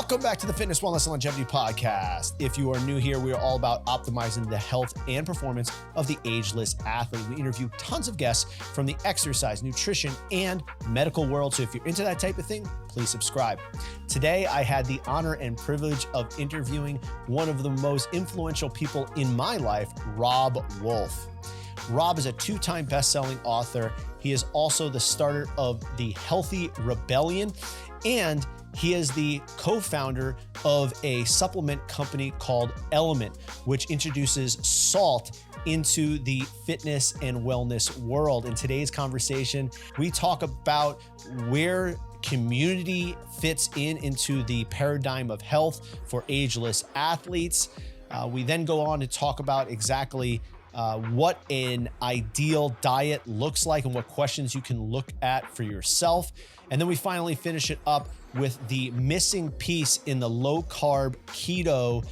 Welcome back to the Fitness, Wellness, and Longevity Podcast. If you are new here, we are all about optimizing the health and performance of the ageless athlete. We interview tons of guests from the exercise, nutrition, and medical world. So if you're into that type of thing, please subscribe. Today, I had the honor and privilege of interviewing one of the most influential people in my life, Robb Wolf. Robb is a two-time best-selling author. He is also the starter of the Healthy Rebellion, and he is the co-founder of a supplement company called LMNT, which introduces salt into the fitness and wellness world. In today's conversation, we talk about where community fits into the paradigm of health for ageless athletes. We then go on to talk about exactly what an ideal diet looks like and what questions you can look at for yourself. And then we finally finish it up with the missing piece in the low carb keto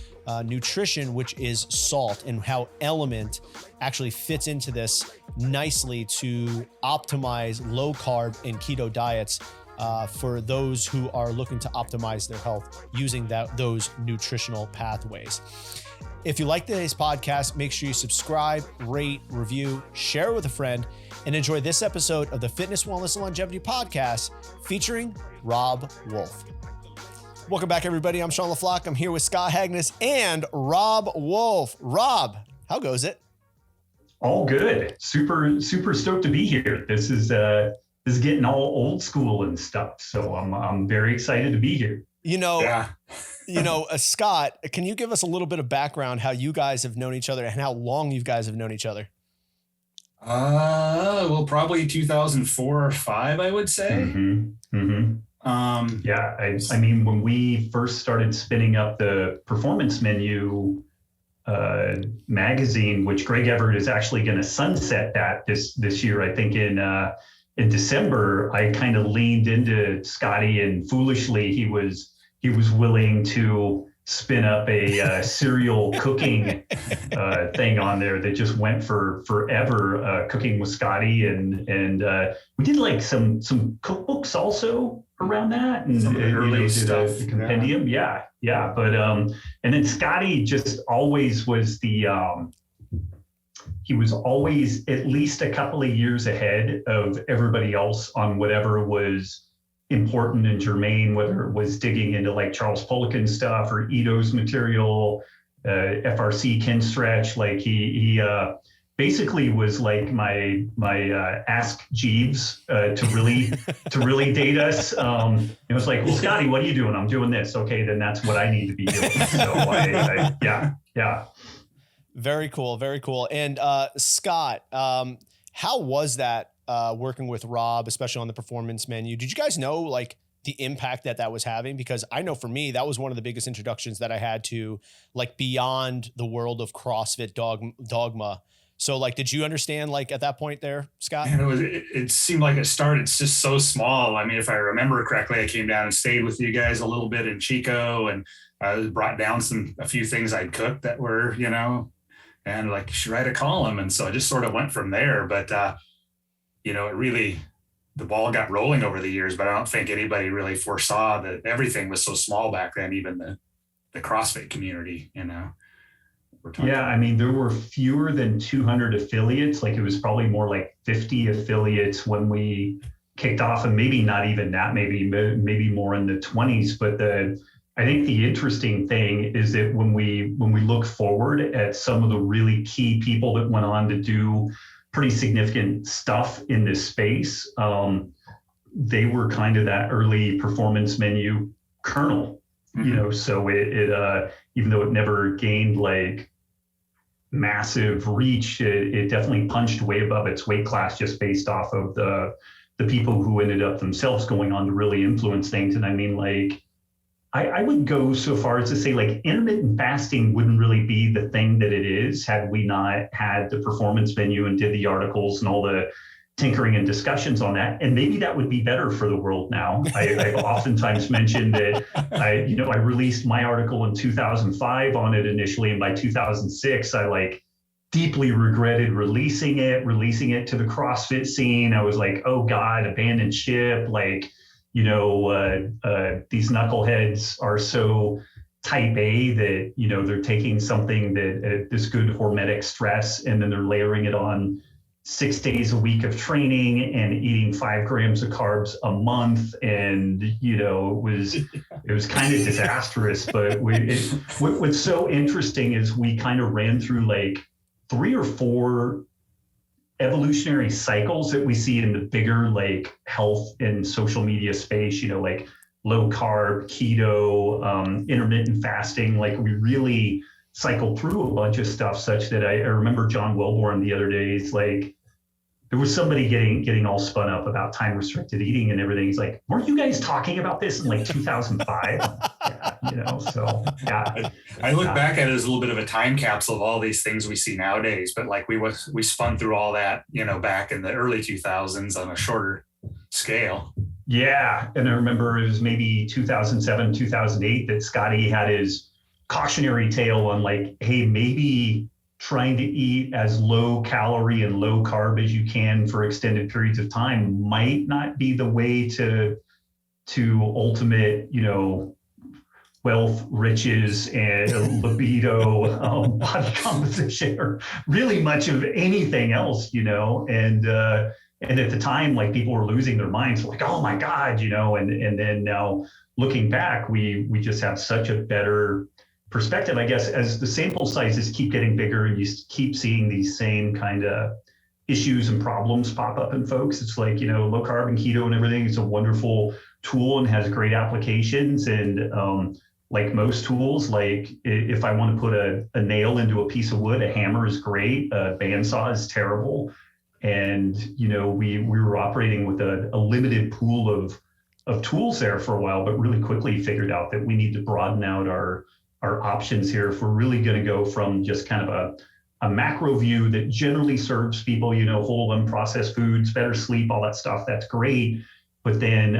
nutrition, which is salt, and how LMNT actually fits into this nicely to optimize low carb and keto diets for those who are looking to optimize their health using those nutritional pathways. If you like today's podcast, make sure you subscribe, rate, review, share with a friend, and enjoy this episode of the Fitness, Wellness, and Longevity Podcast featuring Robb Wolf. Welcome back, everybody. I'm Sean LaFlock. I'm here with Scott Hagnas and Robb Wolf. Robb, how goes it? All good. Super stoked to be here. This is getting all old school and stuff. So I'm very excited to be here. Scott, can you give us a little bit of background how you guys have known each other and how long you guys have known each other? Well, probably 2004 or 5, I would say. Mm-hmm. Mm-hmm. I mean, when we first started spinning up the Performance Menu magazine, which Greg Everett is actually going to sunset that this year, I think in December, I kind of leaned into Scotty, and foolishly he was willing to spin up a serial cooking thing on there that just went for forever, cooking with Scotty, and we did like some cookbooks also around that, and some early stuff, the compendium, yeah. But and then Scotty just always was he was always at least a couple of years ahead of everybody else on whatever was important and germane, whether it was digging into like Charles Poliquin stuff or Ito's material, FRC Ken Stretch. Like he basically was like my Ask Jeeves to really date us. It was like, well, Scotty, what are you doing? I'm doing this. Okay, then that's what I need to be doing. So yeah. Very cool. Very cool. And Scott, how was that working with Robb, especially on the Performance Menu? Did you guys know like the impact that was having? Because I know for me, that was one of the biggest introductions that I had to like beyond the world of CrossFit dogma. So like, did you understand like at that point there, Scott? It seemed like it started just so small. I mean, if I remember correctly, I came down and stayed with you guys a little bit in Chico, and I brought down a few things I'd cooked that were, and like, you should write a column. And so I just sort of went from there. But, it really, the ball got rolling over the years, but I don't think anybody really foresaw that everything was so small back then, even the CrossFit community, I mean, there were fewer than 200 affiliates. Like it was probably more like 50 affiliates when we kicked off, and maybe not even that, maybe more in the 20s. But I think the interesting thing is that when we look forward at some of the really key people that went on to do pretty significant stuff in this space, they were kind of that early Performance Menu kernel, so it even though it never gained like massive reach, it definitely punched way above its weight class just based off of the people who ended up themselves going on to really influence things. And I mean, like, I would go so far as to say like intermittent fasting wouldn't really be the thing that it is had we not had the Performance Menu and did the articles and all the tinkering and discussions on that. And maybe that would be better for the world now. I've oftentimes mentioned that I released my article in 2005 on it initially, and by 2006 I like deeply regretted releasing it to the CrossFit scene. I was like, oh God, abandoned ship, like these knuckleheads are so type A that, they're taking something that this good hormetic stress, and then they're layering it on 6 days a week of training and eating 5 grams of carbs a month. And, it was kind of disastrous. But what's so interesting is we kind of ran through like 3 or 4 evolutionary cycles that we see in the bigger like health and social media space, like low carb, keto, intermittent fasting. Like we really cycled through a bunch of stuff such that I remember John Welborn the other day, he's like, there was somebody getting all spun up about time restricted eating and everything. He's like, weren't you guys talking about this in like 2005? So yeah. I look back at it as a little bit of a time capsule of all these things we see nowadays, but like we spun through all that, back in the early 2000s on a shorter scale. Yeah. And I remember it was maybe 2007, 2008 that Scotty had his cautionary tale on like, hey, maybe trying to eat as low calorie and low carb as you can for extended periods of time might not be the way to ultimate, wealth, riches, and libido, body composition, or really much of anything else, and at the time, like people were losing their minds, like, oh my God, and then now looking back, we just have such a better perspective, I guess, as the sample sizes keep getting bigger and you keep seeing these same kind of issues and problems pop up in folks. It's like, low carb and keto and everything, it's a wonderful tool and has great applications. And like most tools, like if I want to put a nail into a piece of wood, a hammer is great, a bandsaw is terrible. And, we were operating with a limited pool of tools there for a while, but really quickly figured out that we need to broaden out our options here if we're really going to go from just kind of a macro view that generally serves people, whole unprocessed foods, better sleep, all that stuff. That's great. But then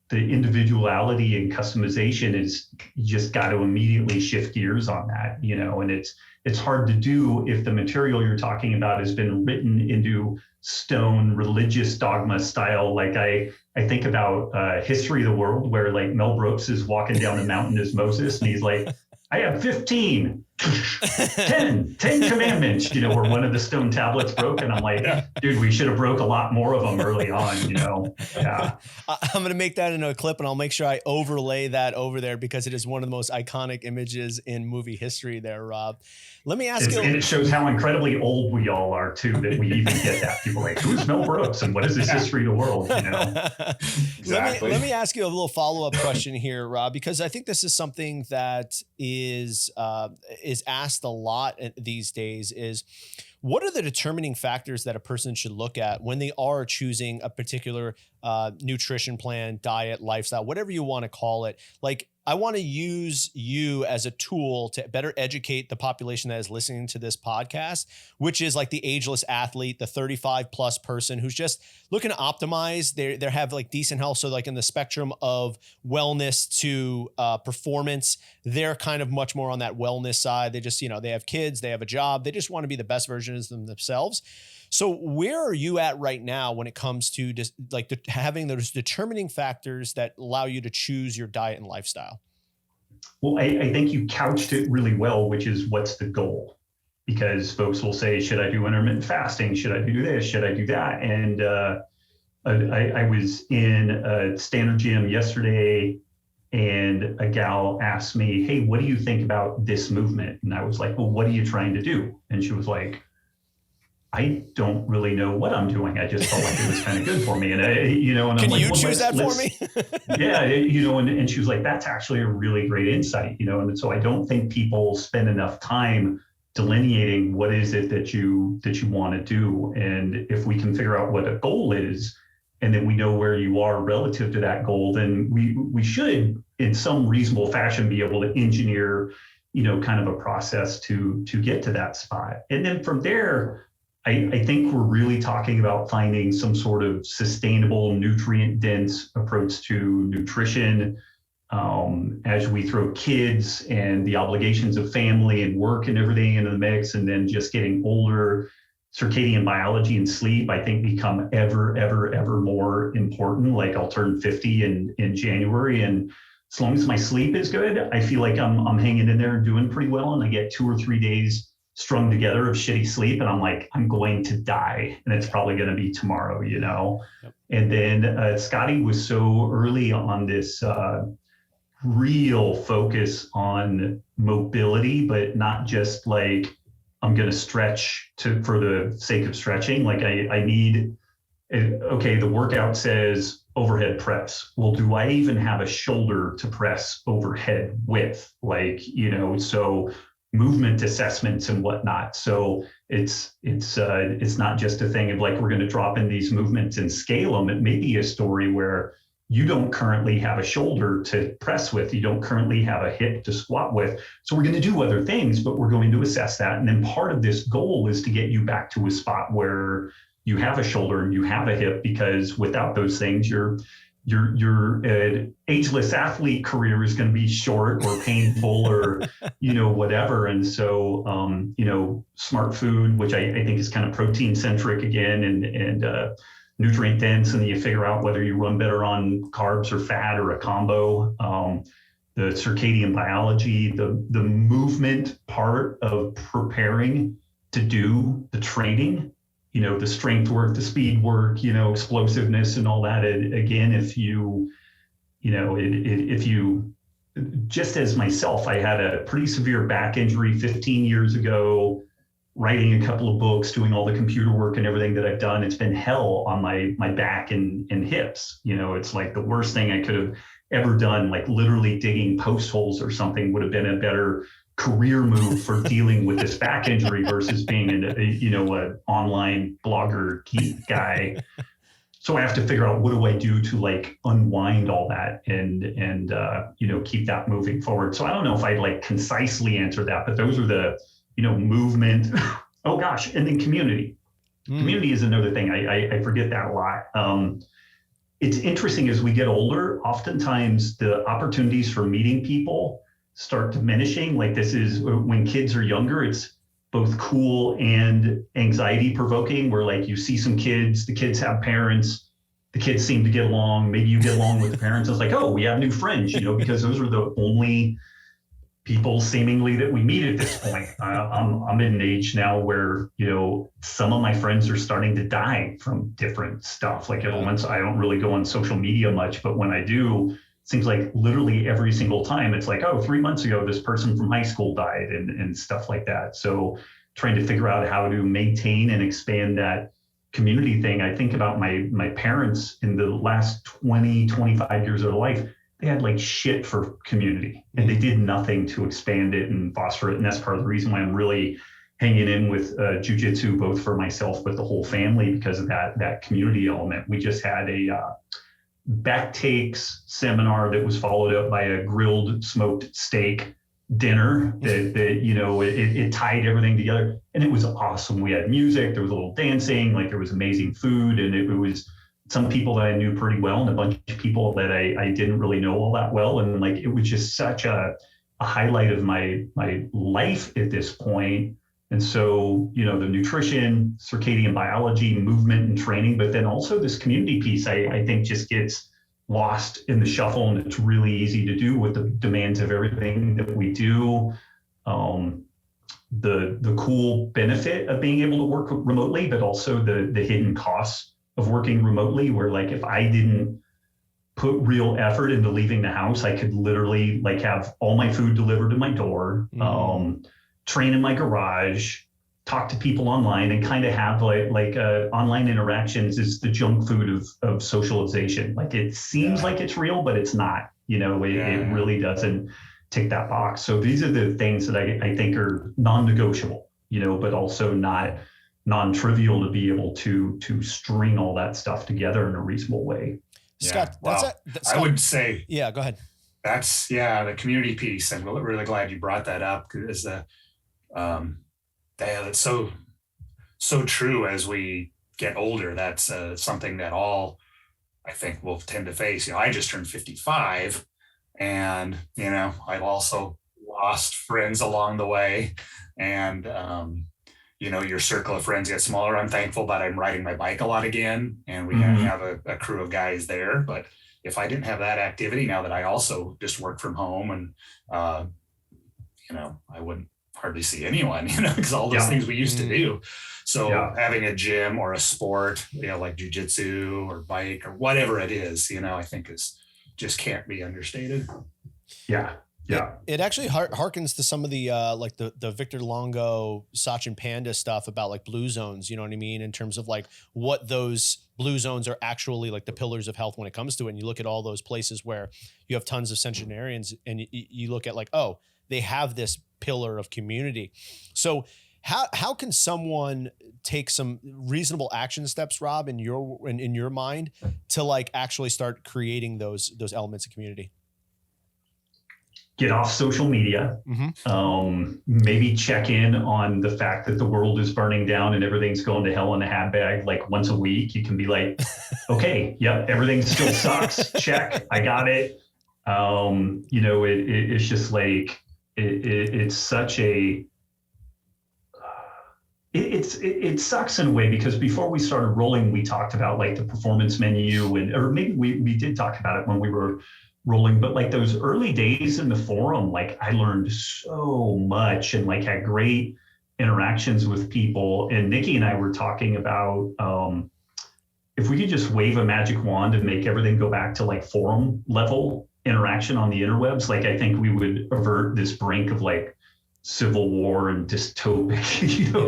the individuality and customization is, you just got to immediately shift gears on that, and it's hard to do if the material you're talking about has been written into stone, religious dogma style. Like I think about History of the World, where like Mel Brooks is walking down the mountain as Moses, and he's like, I have 10 commandments, where one of the stone tablets broke. And I'm like, dude, we should have broke a lot more of them early on, Yeah. I'm going to make that into a clip, and I'll make sure I overlay that over there because it is one of the most iconic images in movie history there, Rob. Let me ask you. And it shows how incredibly old we all are too, that we even get that. People are like, who's Mel Brooks and what is this History of the World? Exactly. Let me ask you a little follow-up question here, Rob, because I think this is something that is asked a lot these days is, what are the determining factors that a person should look at when they are choosing a particular nutrition plan, diet, lifestyle, whatever you want to call it? Like, I want to use you as a tool to better educate the population that is listening to this podcast, which is like the ageless athlete, the 35 plus person who's just looking to optimize. They have like decent health. So like in the spectrum of wellness to performance, they're kind of much more on that wellness side. They just, they have kids, they have a job. They just want to be the best versions of themselves. So where are you at right now when it comes to just like having those determining factors that allow you to choose your diet and lifestyle? Well, I think you couched it really well, which is what's the goal? Because folks will say, should I do intermittent fasting? Should I do this? Should I do that? And I was in a standard gym yesterday and a gal asked me, hey, what do you think about this movement? And I was like, well, what are you trying to do? And she was like, I don't really know what I'm doing. I just felt like it was kind of good for me. And and I'm Can like, you choose that for me? Yeah. And she was like, that's actually a really great insight, and so I don't think people spend enough time delineating what is it that you want to do. And if we can figure out what a goal is, and then we know where you are relative to that goal, then we should in some reasonable fashion be able to engineer, kind of a process to get to that spot. And then from there, I think we're really talking about finding some sort of sustainable, nutrient-dense approach to nutrition as we throw kids and the obligations of family and work and everything into the mix, and then just getting older, circadian biology and sleep, I think, become ever more important. Like I'll turn 50 in January, and as long as my sleep is good, I feel like I'm hanging in there and doing pretty well. And I get 2 or 3 days strung together of shitty sleep, and I'm like, I'm going to die, and it's probably going to be tomorrow, you know? Yep. And then Scotty was so early on this real focus on mobility, but not just like, I'm going to stretch for the sake of stretching. Like I need, okay, the workout says overhead press. Well, do I even have a shoulder to press overhead with? Like, you know, so movement assessments and whatnot. So it's not just a thing of like, we're going to drop in these movements and scale them. It may be a story where you don't currently have a shoulder to press with, you don't currently have a hip to squat with. So we're going to do other things, but we're going to assess that. And then part of this goal is to get you back to a spot where you have a shoulder and you have a hip, because without those things, your ageless athlete career is going to be short or painful or, you know, whatever. And so, you know, smart food, which I think is kind of protein centric again, and nutrient dense, and then you figure out whether you run better on carbs or fat or a combo. The circadian biology, the movement part of preparing to do the training, you know, the strength work, the speed work, you know, explosiveness and all that. Again, if you just as myself, I had a pretty severe back injury 15 years ago, writing a couple of books, doing all the computer work and everything that I've done. It's been hell on my back and hips. You know, it's like the worst thing I could have ever done. Like literally digging post holes or something would have been a better career move for dealing with this back injury versus being an online blogger geek guy. So I have to figure out, what do I do to like unwind all that and you know, keep that moving forward. So I don't know if I'd like concisely answer that, but those are the, you know, movement. Oh gosh. And then community. Community is another thing. I forget that a lot. It's interesting, as we get older, oftentimes the opportunities for meeting people start diminishing. Like this is when kids are younger, it's both cool and anxiety provoking, where like you see some kids, the kids have parents, the kids seem to get along. Maybe you get along with the parents. It's like, oh, we have new friends, you know, because those are the only people seemingly that we meet at this point. I'm in an age now where, you know, some of my friends are starting to die from different stuff. Like once, I don't really go on social media much, but when I do, it seems like literally every single time it's like, oh, 3 months ago, this person from high school died and stuff like that. So trying to figure out how to maintain and expand that community thing. I think about my parents in the last 20, 25 years of their life. They had like shit for community, and they did nothing to expand it and foster it. And that's part of the reason why I'm really hanging in with jujitsu, both for myself, but the whole family, because of that community element. We just had a back takes seminar that was followed up by a grilled smoked steak dinner that you know, it tied everything together, and it was awesome. We had music, there was a little dancing, like there was amazing food, and it was some people that I knew pretty well and a bunch of people that I didn't really know all that well. And like, it was just such a highlight of my life at this point. And so, you know, the nutrition, circadian biology, movement and training, but then also this community piece, I think just gets lost in the shuffle, and it's really easy to do with the demands of everything that we do. The cool benefit of being able to work remotely, but also the hidden costs of working remotely, where like if I didn't put real effort into leaving the house, I could literally like have all my food delivered to my door, train in my garage, talk to people online, and kind of have like online interactions is the junk food of socialization. Like it seems like it's real, but it's not, you know, it really doesn't tick that box. So these are the things that I think are non-negotiable, you know, but also not non-trivial to be able to string all that stuff together in a reasonable way. Scott, Scott, I would say, go ahead. That's the community piece. I'm really glad you brought that up, because that's so true as we get older. That's something that all, I think, will tend to face. You know, I just turned 55, and you know, I've also lost friends along the way, and your circle of friends gets smaller. I'm thankful that I'm riding my bike a lot again, and we have a crew of guys there. But if I didn't have that activity, now that I also just work from home, and I wouldn't hardly see anyone, because all those things we used to do. So having a gym or a sport, like jujitsu or bike or whatever it is, I think just can't be understated. Yeah. Yeah. It actually harkens to some of the like the Victor Longo, Sachin Panda stuff about like blue zones, you know what I mean? In terms of like what those blue zones are actually like the pillars of health when it comes to it. And you look at all those places where you have tons of centenarians, and you look at like, oh, they have this pillar of community. So how can someone take some reasonable action steps, Rob, in your mind, to like actually start creating those elements of community? Get off social media, maybe check in on the fact that the world is burning down and everything's going to hell in a handbag. Like once a week, you can be like, okay, yep, everything still sucks. Check, I got it. It's just like, it's such a, it sucks in a way, because before we started rolling, we talked about like the performance menu, or maybe we did talk about it when we were rolling, but like those early days in the forum, like I learned so much and like had great interactions with people. And Nikki and I were talking about if we could just wave a magic wand and make everything go back to like forum level interaction on the interwebs, like I think we would avert this brink of like civil war and dystopic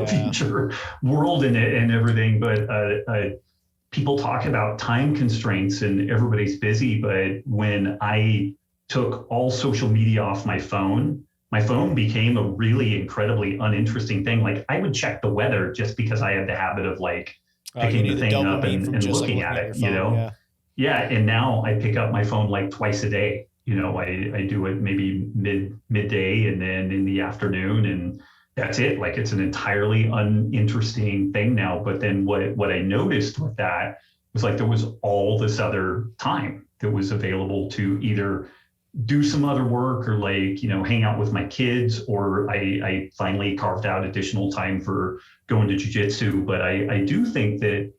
future world and everything. But people talk about time constraints and everybody's busy, but when I took all social media off my phone became a really incredibly uninteresting thing. Like I would check the weather just because I had the habit of like picking the thing up and looking at it, Yeah. And now I pick up my phone like twice a day. I do it maybe midday and then in the afternoon, and that's it. Like it's an entirely uninteresting thing now. But then what I noticed with that was like there was all this other time that was available to either do some other work or like, hang out with my kids, or I finally carved out additional time for going to jujitsu. But I do think that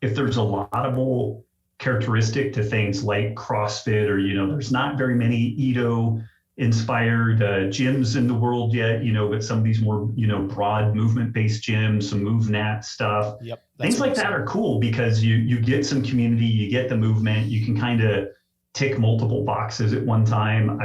if there's a laudable characteristic to things like CrossFit, or, there's not very many Edo inspired gyms in the world yet, but some of these more, broad movement-based gyms, some MoveNat stuff, things like that are cool, because you get some community, you get the movement, you can kind of tick multiple boxes at one time.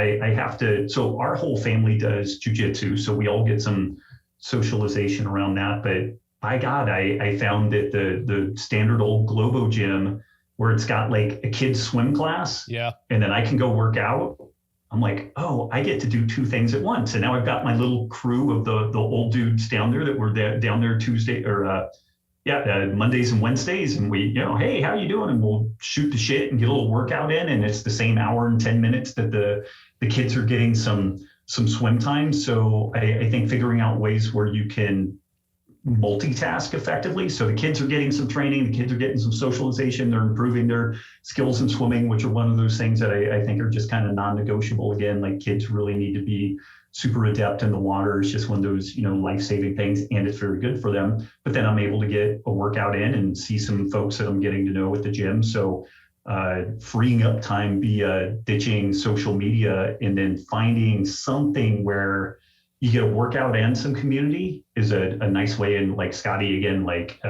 So our whole family does jujitsu, so we all get some socialization around that. But by God, I found that the standard old Globo gym, where it's got like a kid's swim class, and then I can go work out, I'm like, oh, I get to do two things at once. And now I've got my little crew of the old dudes down there that were down there Tuesday or Mondays and Wednesdays. And we, hey, how you doing? And we'll shoot the shit and get a little workout in. And it's the same hour and 10 minutes that the kids are getting some swim time. So I think figuring out ways where you can multitask effectively. So the kids are getting some training, the kids are getting some socialization, they're improving their skills in swimming, which are one of those things that I think are just kind of non-negotiable. Again, like kids really need to be super adept in the water. It's just one of those, life-saving things, and it's very good for them. But then I'm able to get a workout in and see some folks that I'm getting to know at the gym. So freeing up time via ditching social media and then finding something where you get a workout and some community is a nice way. And like Scotty, again, like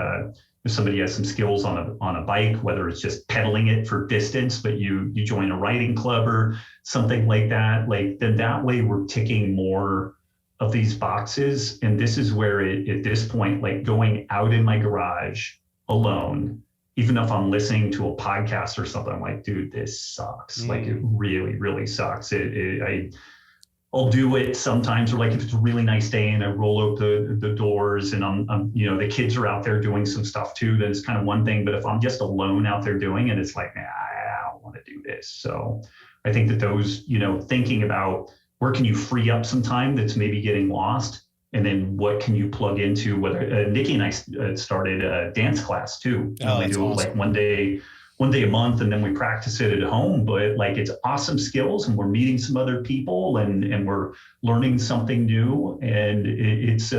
if somebody has some skills on a bike, whether it's just pedaling it for distance, but you join a riding club or something like that, like then that way we're ticking more of these boxes. And this is where at this point, like going out in my garage alone, even if I'm listening to a podcast or something, I'm like, dude, this sucks. Like it really, really sucks. I'll do it sometimes, or like if it's a really nice day and I roll out the doors and I'm the kids are out there doing some stuff too, then it's kind of one thing. But if I'm just alone out there doing it, it's like, I don't want to do this. So I think that those, thinking about where can you free up some time that's maybe getting lost, and then what can you plug into, whether Nikki and I started a dance class too. We do awesome. Like one day a month, and then we practice it at home. But like it's awesome skills, and we're meeting some other people, and we're learning something new, and it's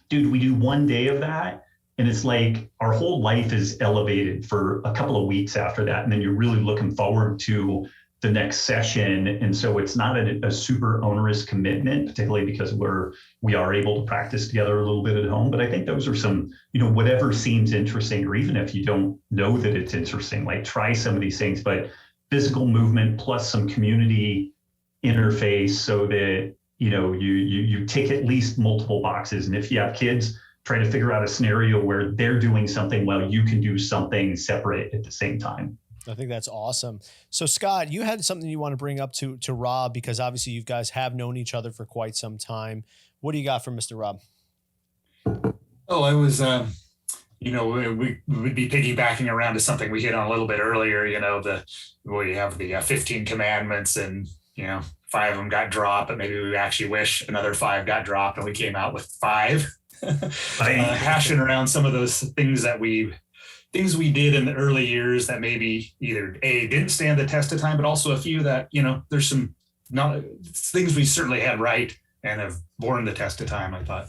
dude, we do one day of that, and it's like our whole life is elevated for a couple of weeks after that. And then you're really looking forward to the next session. And so it's not a super onerous commitment, particularly because we are able to practice together a little bit at home. But I think those are some, whatever seems interesting, or even if you don't know that it's interesting, like try some of these things, but physical movement plus some community interface so that, you tick at least multiple boxes. And if you have kids, try to figure out a scenario where they're doing something while you can do something separate at the same time. I think that's awesome. So Scott, you had something you want to bring up to Robb, because obviously you guys have known each other for quite some time. What do you got from Mr. Robb? Oh, I was, we would be piggybacking around to something we hit on a little bit earlier, we have the 15 commandments, and, 5 of them got dropped, but maybe we actually wish another 5 got dropped and we came out with 5. Hashing around some of those things we did in the early years that maybe either didn't stand the test of time, but also a few that, there's some things we certainly had right and have borne the test of time. I thought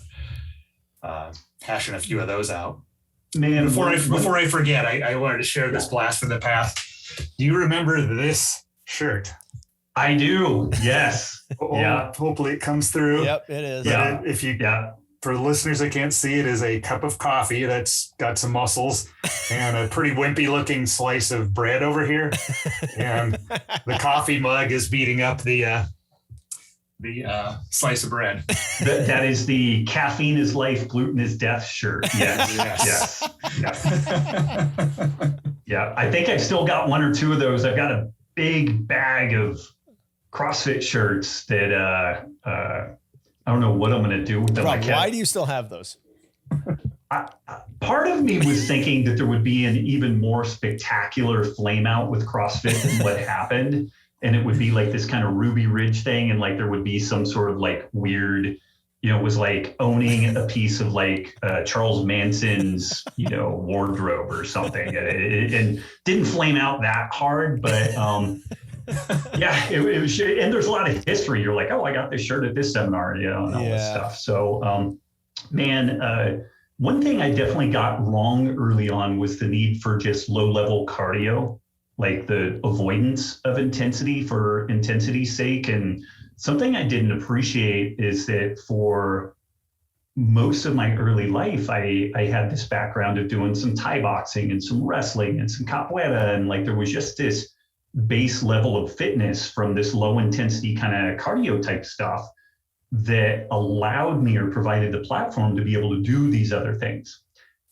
hashing a few of those out. Man, before I forget, I wanted to share this blast from the past. Do you remember this shirt? I do. Yes. Yeah. Hopefully it comes through. Yep, it is. Yeah. For the listeners that can't see, it is a cup of coffee that's got some muscles and a pretty wimpy looking slice of bread over here. And the coffee mug is beating up the slice of bread. That is the caffeine is life, gluten is death shirt. Yes. Yeah. I think I've still got 1 or 2 of those. I've got a big bag of CrossFit shirts that I don't know what I'm going to do with them. Robb, why do you still have those? Part of me was thinking that there would be an even more spectacular flame out with CrossFit than what happened. And it would be like this kind of Ruby Ridge thing. And like, there would be some sort of like weird, it was like owning a piece of like Charles Manson's, wardrobe or something. And didn't flame out that hard, but yeah, it was, and there's a lot of history. You're like, oh, I got this shirt at this seminar, and all this stuff. So, one thing I definitely got wrong early on was the need for just low-level cardio, like the avoidance of intensity for intensity's sake. And something I didn't appreciate is that for most of my early life, I had this background of doing some Thai boxing and some wrestling and some capoeira, and like there was just this base level of fitness from this low intensity kind of cardio type stuff that allowed me or provided the platform to be able to do these other things.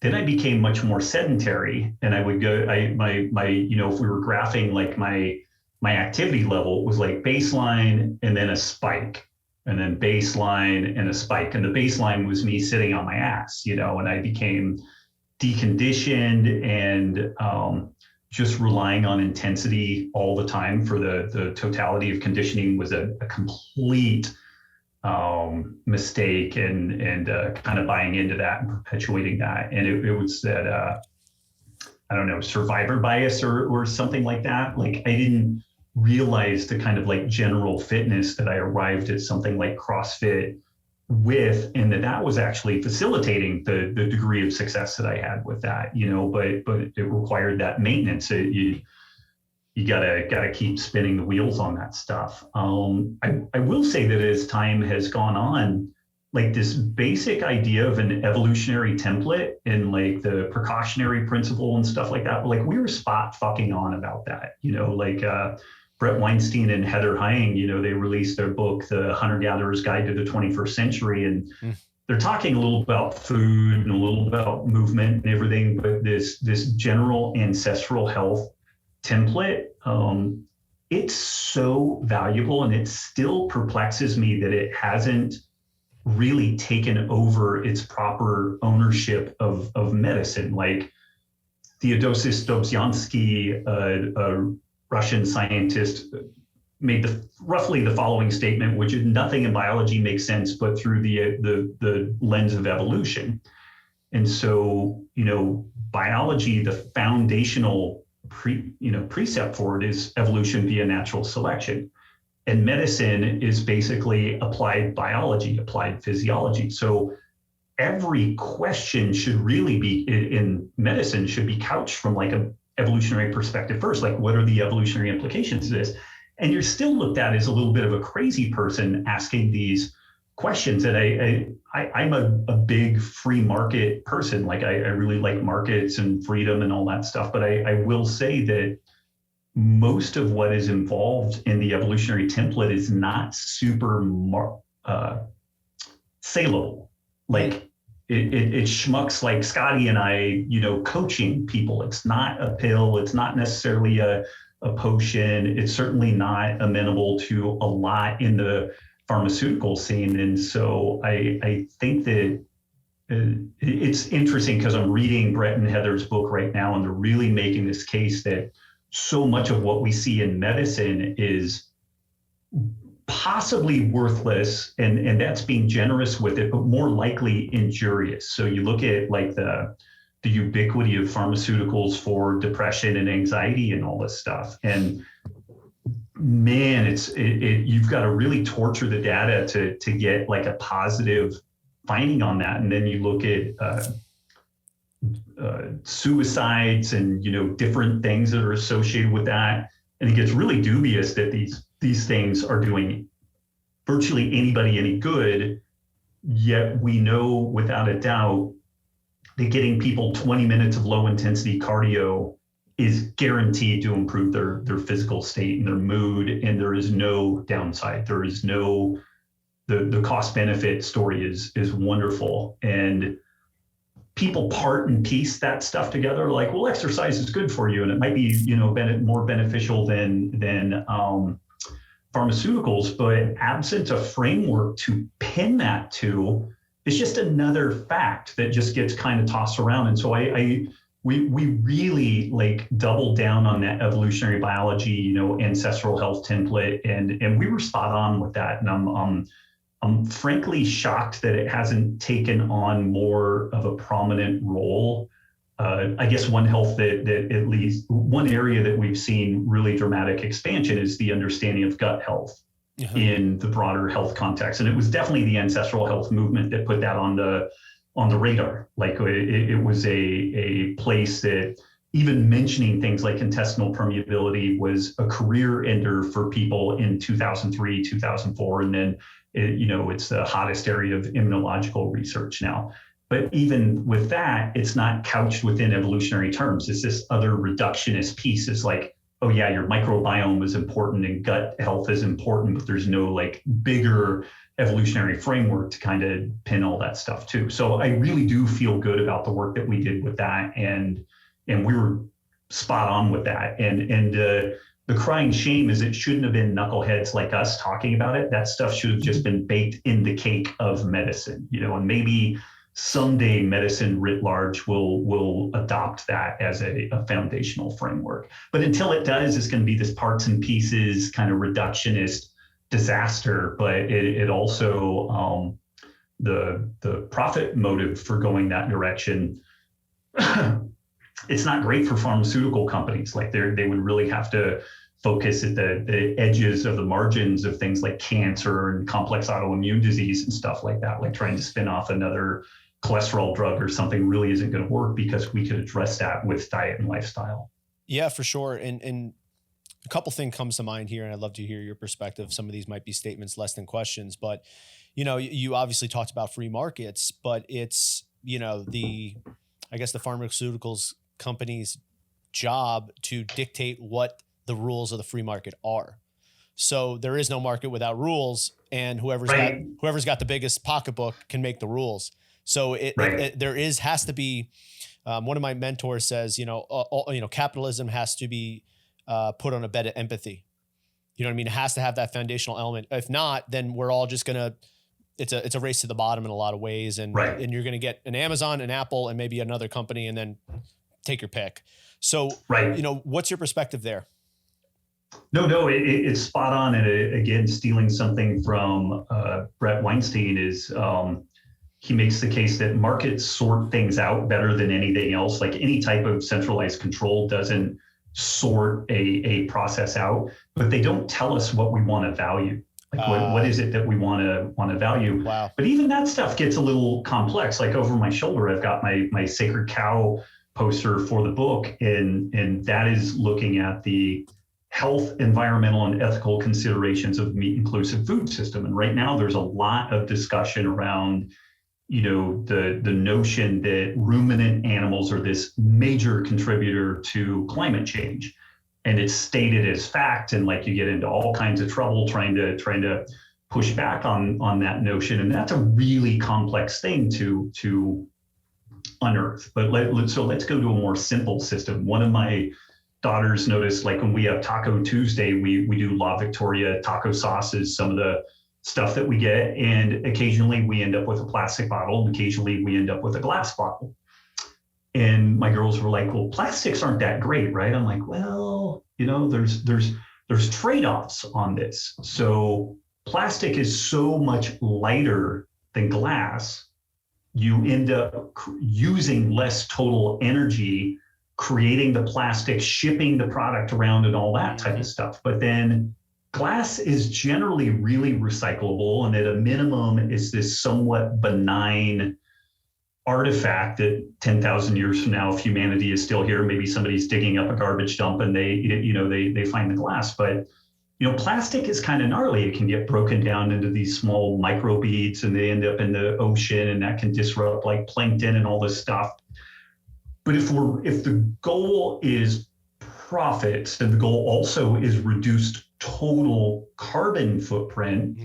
Then I became much more sedentary, and I would go, if we were graphing like my activity level, it was like baseline and then a spike, and then baseline and a spike. And the baseline was me sitting on my ass, and I became deconditioned and just relying on intensity all the time for the totality of conditioning was a complete mistake, and kind of buying into that and perpetuating that. And it was that, I don't know, survivor bias or something like that. Like I didn't realize the kind of like general fitness that I arrived at something like CrossFit with, and that was actually facilitating the degree of success that I had with that, but it required that maintenance. You gotta keep spinning the wheels on that stuff. I will say that as time has gone on, like this basic idea of an evolutionary template and like the precautionary principle and stuff like that, like we were spot fucking on about that, Brett Weinstein and Heather Heying, they released their book, The Hunter-Gatherer's Guide to the 21st Century. And they're talking a little about food and a little about movement and everything, but this general ancestral health template, it's so valuable, and it still perplexes me that it hasn't really taken over its proper ownership of medicine. Like Theodosis Dobzhansky, a Russian scientist, made roughly the following statement, which is nothing in biology makes sense but through the lens of evolution. And so, biology, the foundational precept for it is evolution via natural selection. And medicine is basically applied biology, applied physiology. So every question should really be in medicine should be couched from like a evolutionary perspective first. Like, what are the evolutionary implications of this? And you're still looked at as a little bit of a crazy person asking these questions. And I'm a big free market person. Like I really like markets and freedom and all that stuff. But I will say that most of what is involved in the evolutionary template is not super saleable. Like it schmucks like Scotty and I, coaching people. It's not a pill. It's not necessarily a potion. It's certainly not amenable to a lot in the pharmaceutical scene. And so I think that it's interesting because I'm reading Brett and Heather's book right now, and they're really making this case that so much of what we see in medicine is possibly worthless, and that's being generous with it, but more likely injurious. So you look at like the ubiquity of pharmaceuticals for depression and anxiety and all this stuff. And man, you've got to really torture the data to get like a positive finding on that. And then you look at suicides and different things that are associated with that, and it gets really dubious that these things are doing virtually anybody any good. Yet we know without a doubt that getting people 20 minutes of low intensity cardio is guaranteed to improve their physical state and their mood, and there is no downside. There is no, the cost benefit story is wonderful. And people part and piece that stuff together, like, well, exercise is good for you, and it might be, more beneficial than pharmaceuticals, but absent a framework to pin that to, it's just another fact that just gets kind of tossed around. And so we really like doubled down on that evolutionary biology, ancestral health template, and we were spot on with that. And I'm frankly shocked that it hasn't taken on more of a prominent role. I guess one health that at least one area that we've seen really dramatic expansion is the understanding of gut health in the broader health context. And it was definitely the ancestral health movement that put that on the radar. Like it was a place that even mentioning things like intestinal permeability was a career ender for people in 2003, 2004. And then, it's the hottest area of immunological research now. But even with that, it's not couched within evolutionary terms. It's this other reductionist piece. It's like, oh yeah, your microbiome is important and gut health is important, but there's no like bigger evolutionary framework to kind of pin all that stuff too. So I really do feel good about the work that we did with that, and we were spot on with that. And the crying shame is it shouldn't have been knuckleheads like us talking about it. That stuff should have just been baked in the cake of medicine, and maybe someday medicine writ large will adopt that as a foundational framework. But until it does, it's going to be this parts and pieces kind of reductionist disaster. But it also, the profit motive for going that direction, it's not great for pharmaceutical companies. Like they would really have to focus at the edges of the margins of things like cancer and complex autoimmune disease and stuff like that. Like trying to spin off another cholesterol drug or something really isn't going to work, because we could address that with diet and lifestyle. Yeah, for sure. And a couple things comes to mind here, and I'd love to hear your perspective. Some of these might be statements less than questions, but you obviously talked about free markets, but it's, the pharmaceuticals company's job to dictate what the rules of the free market are. So there is no market without rules, and whoever's got the biggest pocketbook can make the rules. So has to be, one of my mentors says, capitalism has to be put on a bed of empathy. You know what I mean? It has to have that foundational element. If not, then we're all just it's a race to the bottom in a lot of ways. And you're going to get an Amazon, an Apple, and maybe another company, and then take your pick. So, what's your perspective there? No, it's spot on. And again, stealing something from Brett Weinstein is, he makes the case that markets sort things out better than anything else. Like any type of centralized control doesn't sort a process out, but they don't tell us what we want to value. Like what is it that we want to value? Wow. But even that stuff gets a little complex. Like over my shoulder, I've got my Sacred Cow poster for the book, and that is looking at the health, environmental, and ethical considerations of meat-inclusive food system. And right now, there's a lot of discussion around, the notion that ruminant animals are this major contributor to climate change. And it's stated as fact, and like you get into all kinds of trouble trying to push back on that notion. And that's a really complex thing to unearth. But let's go to a more simple system. One of my daughters noticed, like when we have Taco Tuesday, we do La Victoria taco sauces, some of the stuff that we get, and occasionally we end up with a plastic bottle, and occasionally we end up with a glass bottle. And my girls were like, well, plastics aren't that great, right? I'm like, well, there's trade-offs on this. So plastic is so much lighter than glass. You end up using less total energy, creating the plastic, shipping the product around, and all that type of stuff. But then glass is generally really recyclable, and at a minimum is this somewhat benign artifact that 10,000 years from now, if humanity is still here, maybe somebody's digging up a garbage dump and they find the glass. But plastic is kind of gnarly. It can get broken down into these small microbeads, and they end up in the ocean, and that can disrupt like plankton and all this stuff. But if the goal is profits, and the goal also is reduced total carbon footprint,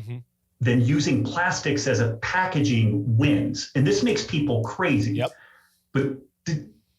then using plastics as a packaging wins. And this makes people crazy. Yep. But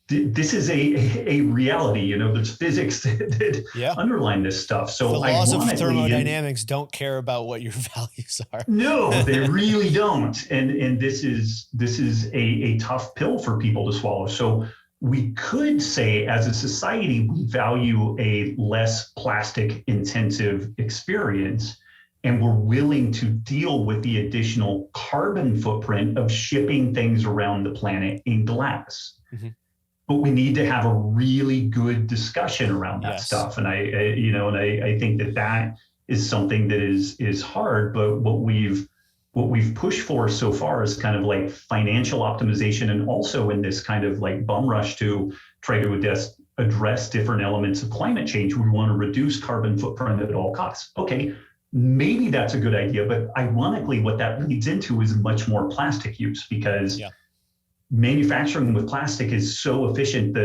this is a reality. There's physics that underline this stuff. So the laws of thermodynamics don't care about what your values are. No, they really don't. And this is a tough pill for people to swallow. So we could say, as a society, we value a less plastic intensive experience, and we're willing to deal with the additional carbon footprint of shipping things around the planet in glass. But we need to have a really good discussion around that stuff. And I think that is something that is hard, but what we've pushed for so far is kind of like financial optimization, and also in this kind of like bum rush to try to address different elements of climate change. We want to reduce carbon footprint at all costs. Okay, maybe that's a good idea, but ironically, what that leads into is much more plastic use, because manufacturing with plastic is so efficient.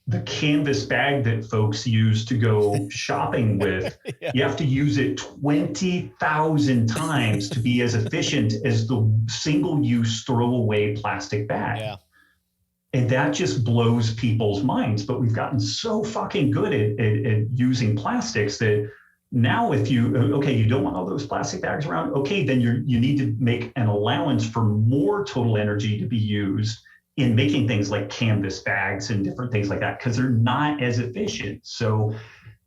The canvas bag that folks use to go shopping with, you have to use it 20,000 times to be as efficient as the single-use throwaway plastic bag. Yeah. And that just blows people's minds. But we've gotten so fucking good at using plastics that now if you don't want all those plastic bags around, okay, then you need to make an allowance for more total energy to be used in making things like canvas bags and different things like that, because they're not as efficient. So,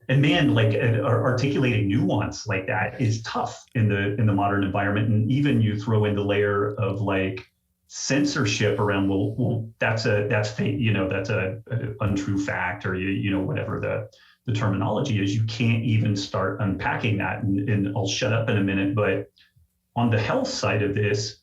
and man, like articulating nuance like that is tough in the modern environment. And even you throw in the layer of like censorship around, well, that's fake, that's a untrue fact, or whatever the terminology is. You can't even start unpacking that. And I'll shut up in a minute, but on the health side of this,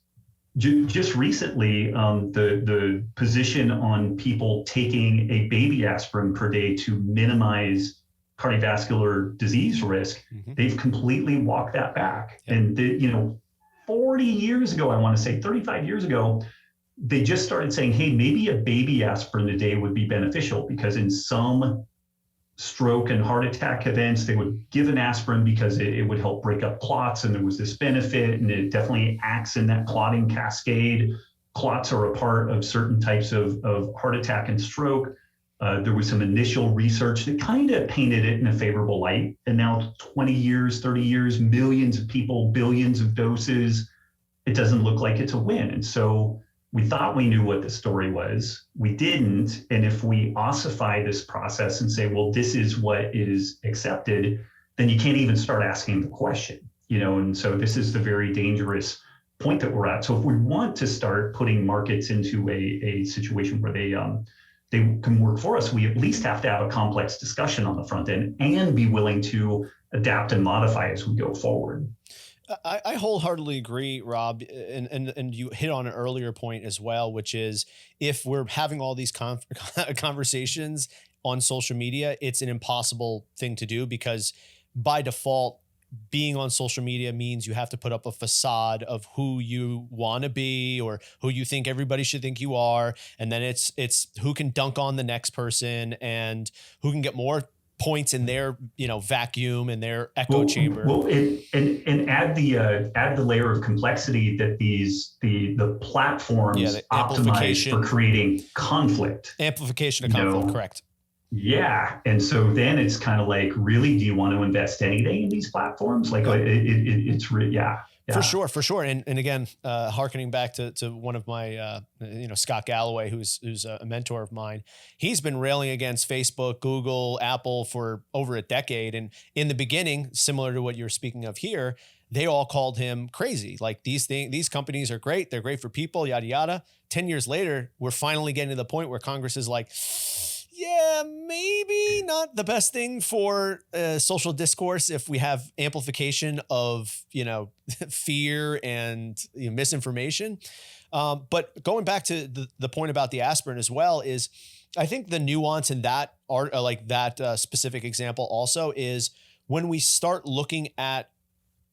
just recently, the position on people taking a baby aspirin per day to minimize cardiovascular disease risk, they've completely walked that back. And 40 years ago, I want to say 35 years ago, they just started saying, hey, maybe a baby aspirin a day would be beneficial, because in some stroke and heart attack events, they would give an aspirin because it would help break up clots, and there was this benefit, and it definitely acts in that clotting cascade. Clots are a part of certain types of heart attack and stroke. There was some initial research that kind of painted it in a favorable light, and now 20 years, 30 years, millions of people, billions of doses, it doesn't look like it's a win. And so we thought we knew what the story was. We didn't. And if we ossify this process and say, well, this is what is accepted, then you can't even start asking the question, and so this is the very dangerous point that we're at. So if we want to start putting markets into a situation where they can work for us, we at least have to have a complex discussion on the front end and be willing to adapt and modify as we go forward. I wholeheartedly agree, Rob, and you hit on an earlier point as well, which is if we're having all these conversations on social media, it's an impossible thing to do because by default, being on social media means you have to put up a facade of who you want to be or who you think everybody should think you are. And then it's who can dunk on the next person and who can get more points in their, vacuum and their echo chamber. Well, and add the layer of complexity that the platforms the optimize for creating conflict. Amplification of conflict, correct. Yeah. And so then it's kind of like, really, do you want to invest anything in these platforms? Like it's really, yeah. For sure. And again, hearkening back to one of my, Scott Galloway, who's a mentor of mine, he's been railing against Facebook, Google, Apple for over a decade. And in the beginning, similar to what you're speaking of here, they all called him crazy. Like these companies are great. They're great for people, yada, yada. 10 years later, we're finally getting to the point where Congress is like, yeah, maybe not the best thing for social discourse if we have amplification of, fear and misinformation. But going back to the point about the aspirin as well is I think the nuance in that specific example also is when we start looking at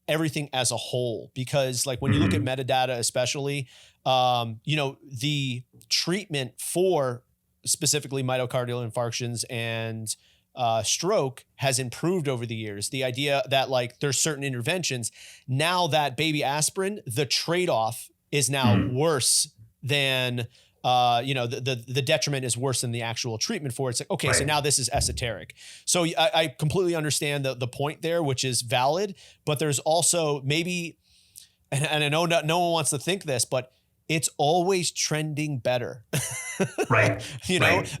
everything as a whole, because like when you look at metadata, especially, the treatment for specifically myocardial infarctions and stroke has improved over the years. The idea that like there's certain interventions now that baby aspirin, the trade-off is now worse than, the detriment is worse than the actual treatment for it. It's like, okay, so now this is esoteric. So I completely understand the point there, which is valid, but there's also maybe, and I know no one wants to think this, but it's always trending better. Right.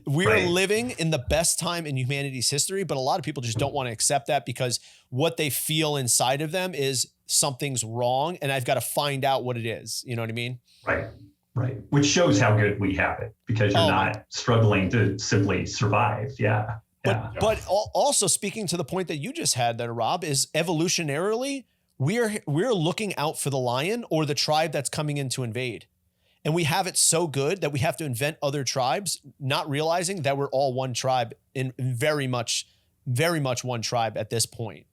We're living in the best time in humanity's history, but a lot of people just don't want to accept that because what they feel inside of them is something's wrong and I've got to find out what it is. You know what I mean? Right. Which shows how good we have it because you're not struggling to simply survive. Yeah. But also speaking to the point that you just had there, Rob, is evolutionarily, we're looking out for the lion or the tribe that's coming in to invade. And we have it so good that we have to invent other tribes, not realizing that we're all one tribe and very much one tribe at this point.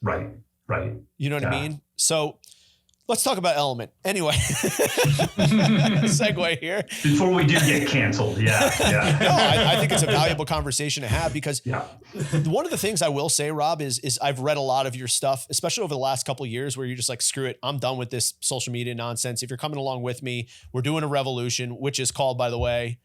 Right. You know what I mean? So let's talk about LMNT. Anyway, segue here. Before we do get canceled. Yeah. No, I think it's a valuable conversation to have because one of the things I will say, Rob, is I've read a lot of your stuff, especially over the last couple of years where you're just like, screw it. I'm done with this social media nonsense. If you're coming along with me, we're doing a revolution, which is called, by the way,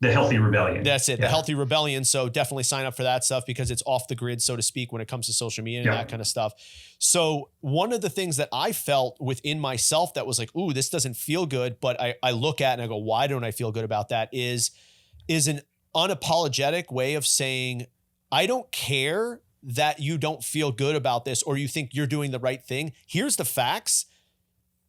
The Healthy Rebellion. That's it. The Healthy Rebellion. So definitely sign up for that stuff because it's off the grid, so to speak, when it comes to social media and that kind of stuff. So one of the things that I felt within myself that was like, ooh, this doesn't feel good, but I look at and I go, why don't I feel good about that is an unapologetic way of saying, I don't care that you don't feel good about this or you think you're doing the right thing. Here's the facts.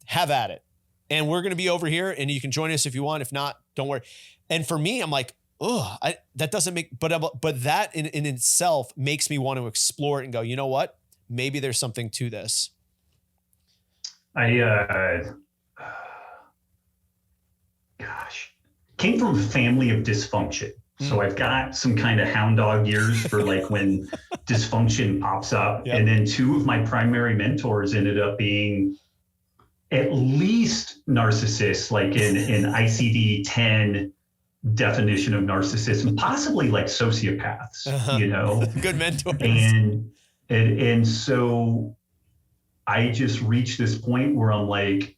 Have at it. And we're going to be over here and you can join us if you want. If not, don't worry. And for me, I'm like, oh, that doesn't make, but that in itself makes me want to explore it and go, you know what? Maybe there's something to this. Came from a family of dysfunction. So I've got some kind of hound dog ears for like when dysfunction pops up. Yep. And then two of my primary mentors ended up being at least narcissists, like in ICD-10 definition of narcissism, possibly like sociopaths, you know. Good mentors. And so I just reached this point where I'm like,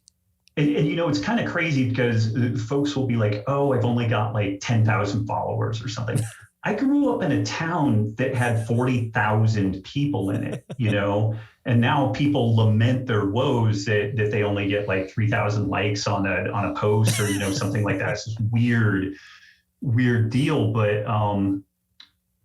and you know, it's kind of crazy because folks will be like, oh, I've only got like 10,000 followers or something. I grew up in a town that had 40,000 people in it, you know, and now people lament their woes that they only get like 3,000 likes on a post or, you know, something like that. It's this weird deal, but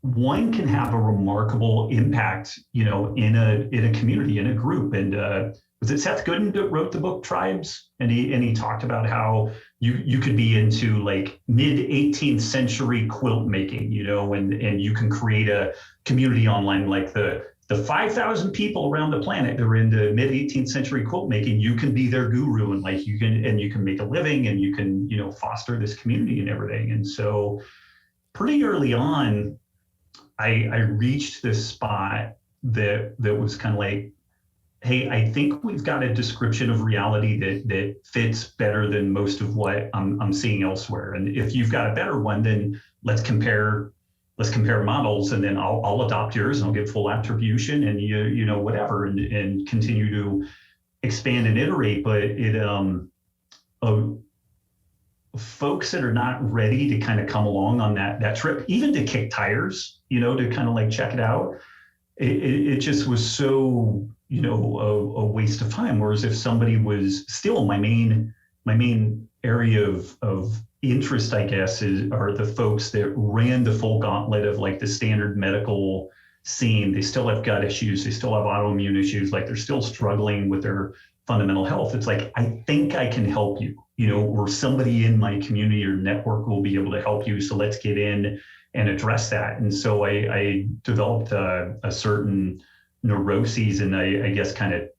one can have a remarkable impact, you know, in a community, in a group. And was it Seth Godin that wrote the book Tribes? And he talked about how you could be into like mid 18th century quilt making, you know, and you can create a community online like the the 5,000 people around the planet that were into mid 18th century quilt making, you can be their guru, and like you can make a living, and you can, you know, foster this community and everything. And so pretty early on, I reached this spot that was kind of like, hey, I think we've got a description of reality that fits better than most of what I'm seeing elsewhere. And if you've got a better one, then let's compare models, and then I'll adopt yours, and I'll get full attribution, and you know, whatever, and continue to expand and iterate. But folks that are not ready to kind of come along on that trip, even to kick tires, you know, to kind of like check it out, it just was so, you know, a waste of time. Whereas if somebody was still my main area of interest, I guess, are the folks that ran the full gauntlet of like the standard medical scene. They still have gut issues. They still have autoimmune issues. Like they're still struggling with their fundamental health. It's like, I think I can help you, you know, or somebody in my community or network will be able to help you. So let's get in and address that. And so I developed a certain neuroses and I guess kind of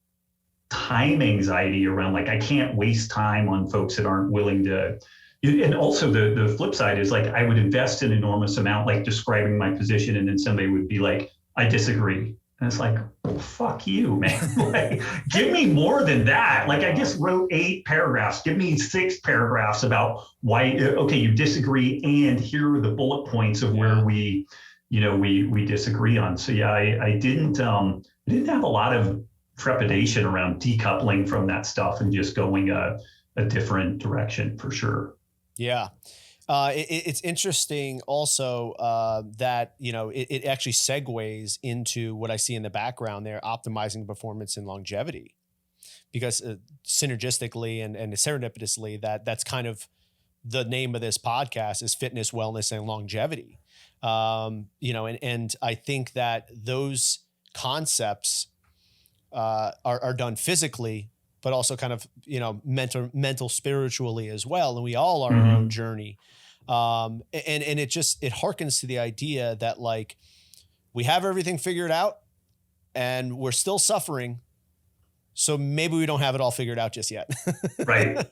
time anxiety around, like, I can't waste time on folks that aren't willing to. And also the flip side is, like, I would invest an enormous amount, like describing my position, and then somebody would be like, I disagree. And it's like, well, fuck you, man. Like, give me more than that. Like, I just wrote 8 paragraphs. Give me 6 paragraphs about why, okay, you disagree, and here are the bullet points of where we disagree on. So yeah, I didn't have a lot of trepidation around decoupling from that stuff and just going a different direction, for sure. Yeah. It's interesting also that, you know, it actually segues into what I see in the background there, optimizing performance and longevity, because synergistically and serendipitously, that's kind of the name of this podcast is fitness, wellness, and longevity. You know, and I think that those concepts are done physically, but also kind of, you know, mental, spiritually as well. And we all are our own journey. And it harkens to the idea that, like, we have everything figured out and we're still suffering. So maybe we don't have it all figured out just yet. Right.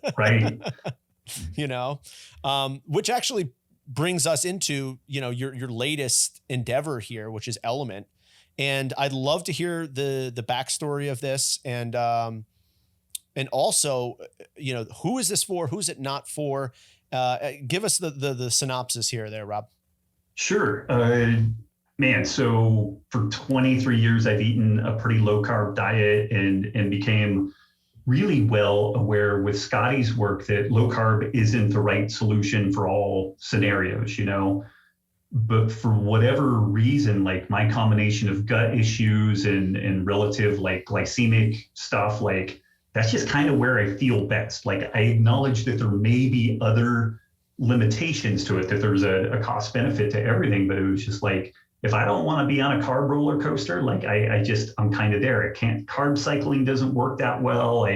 You know, which actually brings us into, you know, your latest endeavor here, which is LMNT. And I'd love to hear the backstory of this, and also, you know, who is this for? Who's it not for? Give us the synopsis here, there, Rob. Sure, man. So for 23 years, I've eaten a pretty low carb diet and became really well aware with Scotty's work that low carb isn't the right solution for all scenarios, you know. But for whatever reason, like my combination of gut issues and relative like glycemic stuff, like that's just kind of where I feel best. Like, I acknowledge that there may be other limitations to it, that there's a cost benefit to everything, but it was just like, if I don't want to be on a carb roller coaster, like I'm kind of there. Carb cycling doesn't work that well.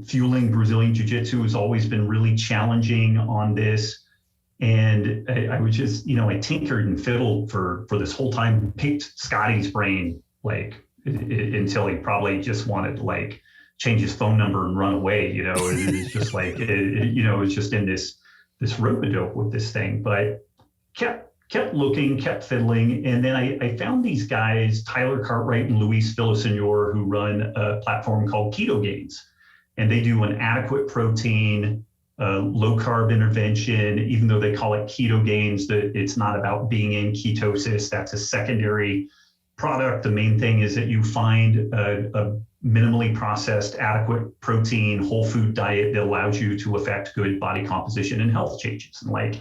Fueling Brazilian Jiu-Jitsu has always been really challenging on this. And I was just, you know, I tinkered and fiddled for this whole time, picked Scotty's brain, like until he probably just wanted to like change his phone number and run away. You know, it was just like, you know, it was just in this rope-a-dope with this thing, but kept looking, kept fiddling. And then I found these guys, Tyler Cartwright and Luis Villasenor, who run a platform called Keto Gains. And they do an adequate protein, low carb intervention. Even though they call it Keto Gains, that it's not about being in ketosis. That's a secondary product. The main thing is that you find a minimally processed, adequate protein, whole food diet that allows you to affect good body composition and health changes. And like,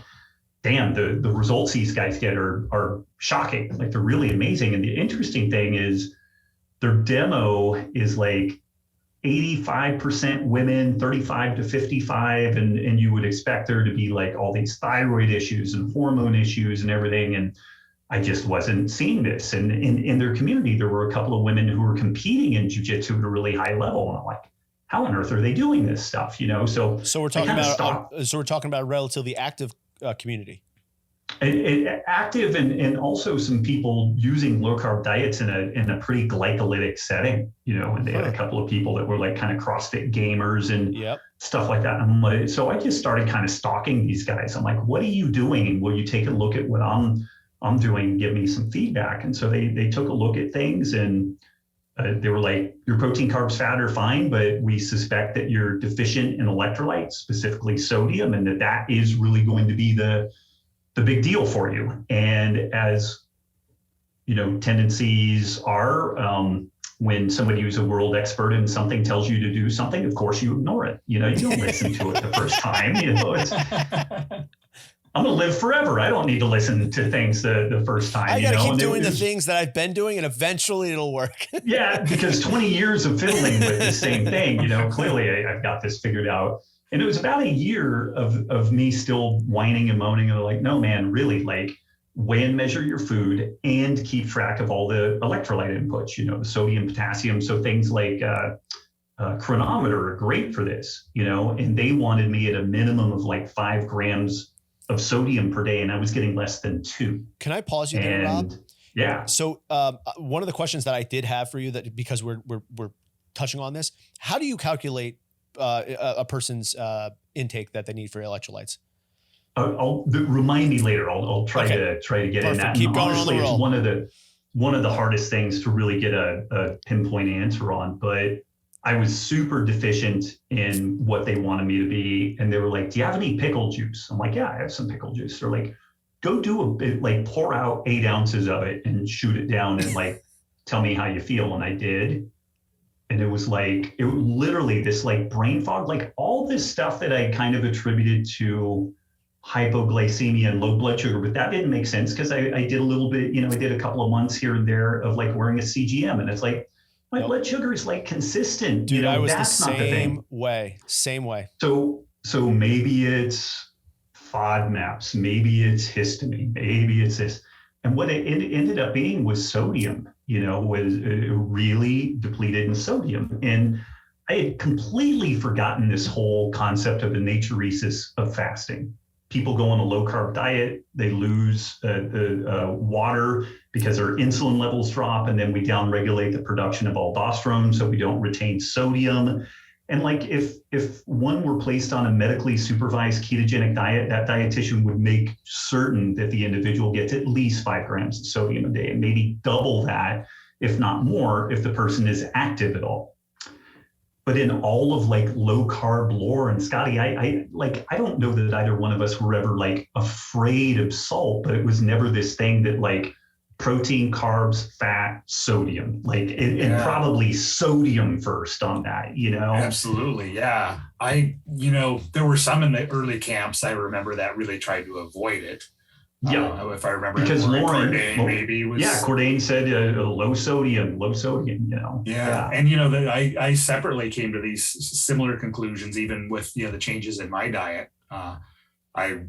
damn, the results these guys get are shocking. Like, they're really amazing. And the interesting thing is their demo is like 85% women, 35 to 55. And you would expect there to be like all these thyroid issues and hormone issues and everything. And I just wasn't seeing this. And in their community, there were a couple of women who were competing in jiu-jitsu at a really high level. And I'm like, how on earth are they doing this stuff? You know, so we're talking about a relatively active community. Active and also some people using low carb diets in a pretty glycolytic setting, and they had a couple of people that were like kind of CrossFit gamers and stuff like that. So I just started kind of stalking these guys. I'm like, what are you doing? And will you take a look at what I'm doing and give me some feedback? And so they took a look at things and they were like, your protein, carbs, fat are fine, but we suspect that you're deficient in electrolytes, specifically sodium, and that is really going to be the big deal for you. And as tendencies are, when somebody who's a world expert in something tells you to do something, of course you ignore it. You don't listen to it the first time. I'm going to live forever. I don't need to listen to things the first time. I got to keep doing the things that I've been doing, and eventually it'll work. Yeah, because 20 years of fiddling with the same thing, clearly I've got this figured out. And it was about a year of me still whining and moaning. And like, no, man, really, like, weigh and measure your food and keep track of all the electrolyte inputs, the sodium, potassium. So things like chronometer are great for this, and they wanted me at a minimum of like 5 grams of sodium per day. And I was getting less than 2. Can I pause you there, Rob? Yeah. So one of the questions that I did have for you, that because we're touching on this, how do you calculate a person's intake that they need for electrolytes? Remind me later. I'll try to get in that. Keep going. Honestly, it's one of the hardest things to really get a pinpoint answer on. But I was super deficient in what they wanted me to be, and they were like, "Do you have any pickle juice?" I'm like, "Yeah, I have some pickle juice." They're like, "Go do a bit, like pour out 8 ounces of it and shoot it down, and like tell me how you feel." And I did. And it was literally this like brain fog, like all this stuff that I kind of attributed to hypoglycemia and low blood sugar, but that didn't make sense because I did a little bit, I did a couple of months here and there of like wearing a CGM, and it's like my blood sugar is like consistent. Dude, I was that's the same way. So maybe it's FODMAPs, maybe it's histamine, maybe it's this. And what it ended up being was sodium, was really depleted in sodium. And I had completely forgotten this whole concept of the naturesis of fasting. People go on a low carb diet, they lose water because their insulin levels drop, and then we downregulate the production of aldosterone, so we don't retain sodium. And like if one were placed on a medically supervised ketogenic diet, that dietitian would make certain that the individual gets at least 5 grams of sodium a day, and maybe double that, if not more, if the person is active at all. But in all of like low carb lore, and Scotty, I don't know that either one of us were ever like afraid of salt, but it was never this thing that like protein, carbs, fat, sodium, and probably sodium first on that, Absolutely. Yeah. There were some in the early camps, I remember, that really tried to avoid it. Yeah. If I remember, because Lauren, maybe was. Yeah. Cordain said low sodium, Yeah. And, I separately came to these similar conclusions, even with, the changes in my diet. I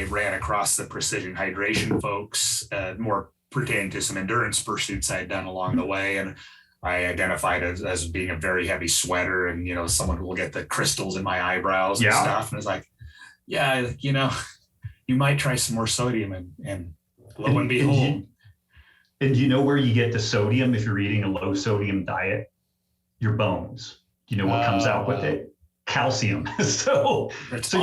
ran across the precision hydration folks, more pertaining to some endurance pursuits I had done along the way. And I identified as being a very heavy sweater and, someone who will get the crystals in my eyebrows and stuff. And it's like, you might try some more sodium and lo and behold. And do you know where you get the sodium if you're eating a low sodium diet? Your bones. Do you know what comes out with it? Calcium. So awesome.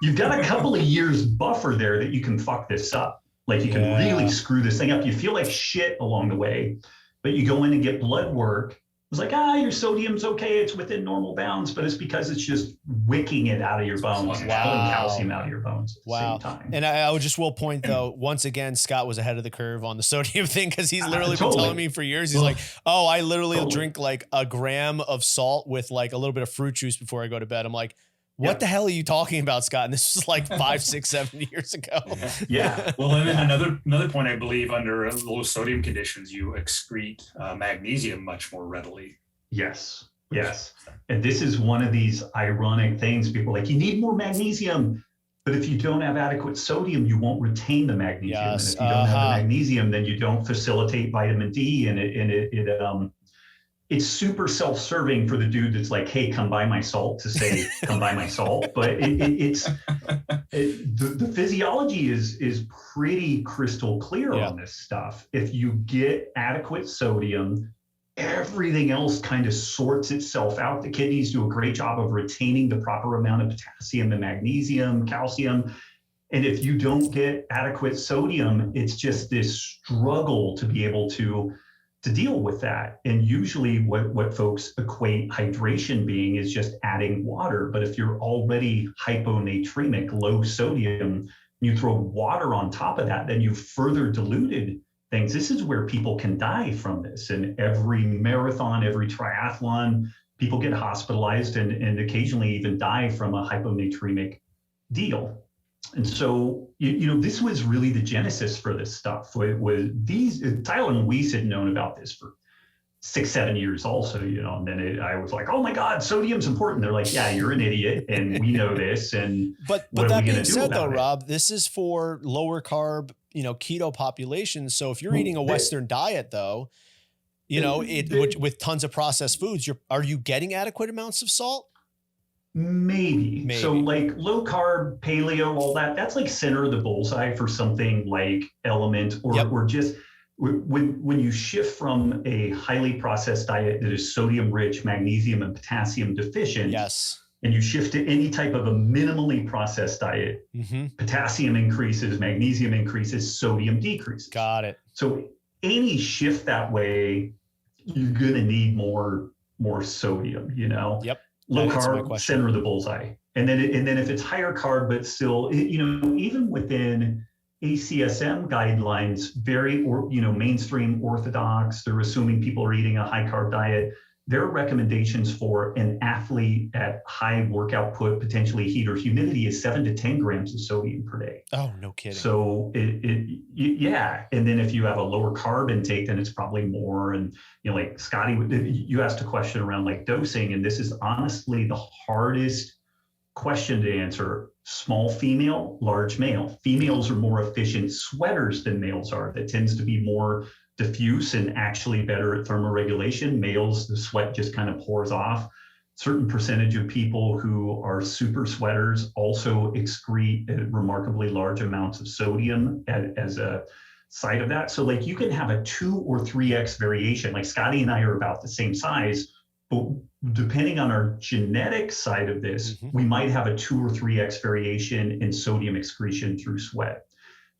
you've got a couple of years buffer there that you can fuck this up. Like you can really screw this thing up. You feel like shit along the way, but you go in and get blood work. It's like, your sodium's okay. It's within normal bounds, but it's because it's just wicking it out of your bones. It's pulling calcium out of your bones at the same time. And I just will point though, once again, Scott was ahead of the curve on the sodium thing, because he's literally been telling me for years. He's like, I literally drink like a gram of salt with like a little bit of fruit juice before I go to bed. I'm like, what the hell are you talking about, Scott? And this was like 5, 6, 7 years ago. Yeah. Well, and then another point, I believe, under low sodium conditions, you excrete magnesium much more readily. Yes. And this is one of these ironic things. People are like, you need more magnesium, but if you don't have adequate sodium, you won't retain the magnesium. Yes. And if you don't have the magnesium, then you don't facilitate vitamin D, and it's super self-serving for the dude that's like, hey, come buy my salt, to say, come buy my salt. But the physiology is pretty crystal clear on this stuff. If you get adequate sodium, everything else kind of sorts itself out. The kidneys do a great job of retaining the proper amount of potassium and magnesium, calcium. And if you don't get adequate sodium, it's just this struggle to be able to deal with that. And usually what folks equate hydration being is just adding water. But if you're already hyponatremic, low sodium, you throw water on top of that, then you've further diluted things. This is where people can die from this. And every marathon, every triathlon, people get hospitalized and occasionally even die from a hyponatremic deal. And so, this was really the genesis for this stuff. It was Tyler and Weiss had known about this for 6-7 years also, and then I was like, oh my God, sodium's important. They're like, yeah, you're an idiot. And we know this. And but that being said though, Rob, this is for lower carb, keto populations. So if you're eating a Western diet though, with tons of processed foods, are you getting adequate amounts of salt? Maybe. So like low carb, paleo, all that's like center of the bullseye for something like LMNT or just when you shift from a highly processed diet that is sodium rich, magnesium and potassium deficient. Yes. And you shift to any type of a minimally processed diet, potassium increases, magnesium increases, sodium decreases. Got it. So any shift that way, you're going to need more sodium, Yep. Low carb, center of the bullseye. And then if it's higher carb, but still, even within ACSM guidelines, very, mainstream orthodox, they're assuming people are eating a high carb diet. Their recommendations for an athlete at high work output, potentially heat or humidity, is 7 to 10 grams of sodium per day. Oh, no kidding. So yeah. And then if you have a lower carb intake, then it's probably more. And, like Scotty, you asked a question around like dosing, and this is honestly the hardest question to answer. Small female, large male. Females are more efficient sweaters than males are. That tends to be more diffuse and actually better at thermoregulation. Males, the sweat just kind of pours off. Certain percentage of people who are super sweaters also excrete remarkably large amounts of sodium as a side of that. So like you can have a 2 or 3x variation. Like Scotty and I are about the same size, but depending on our genetic side of this, we might have a 2 or 3x variation in sodium excretion through sweat.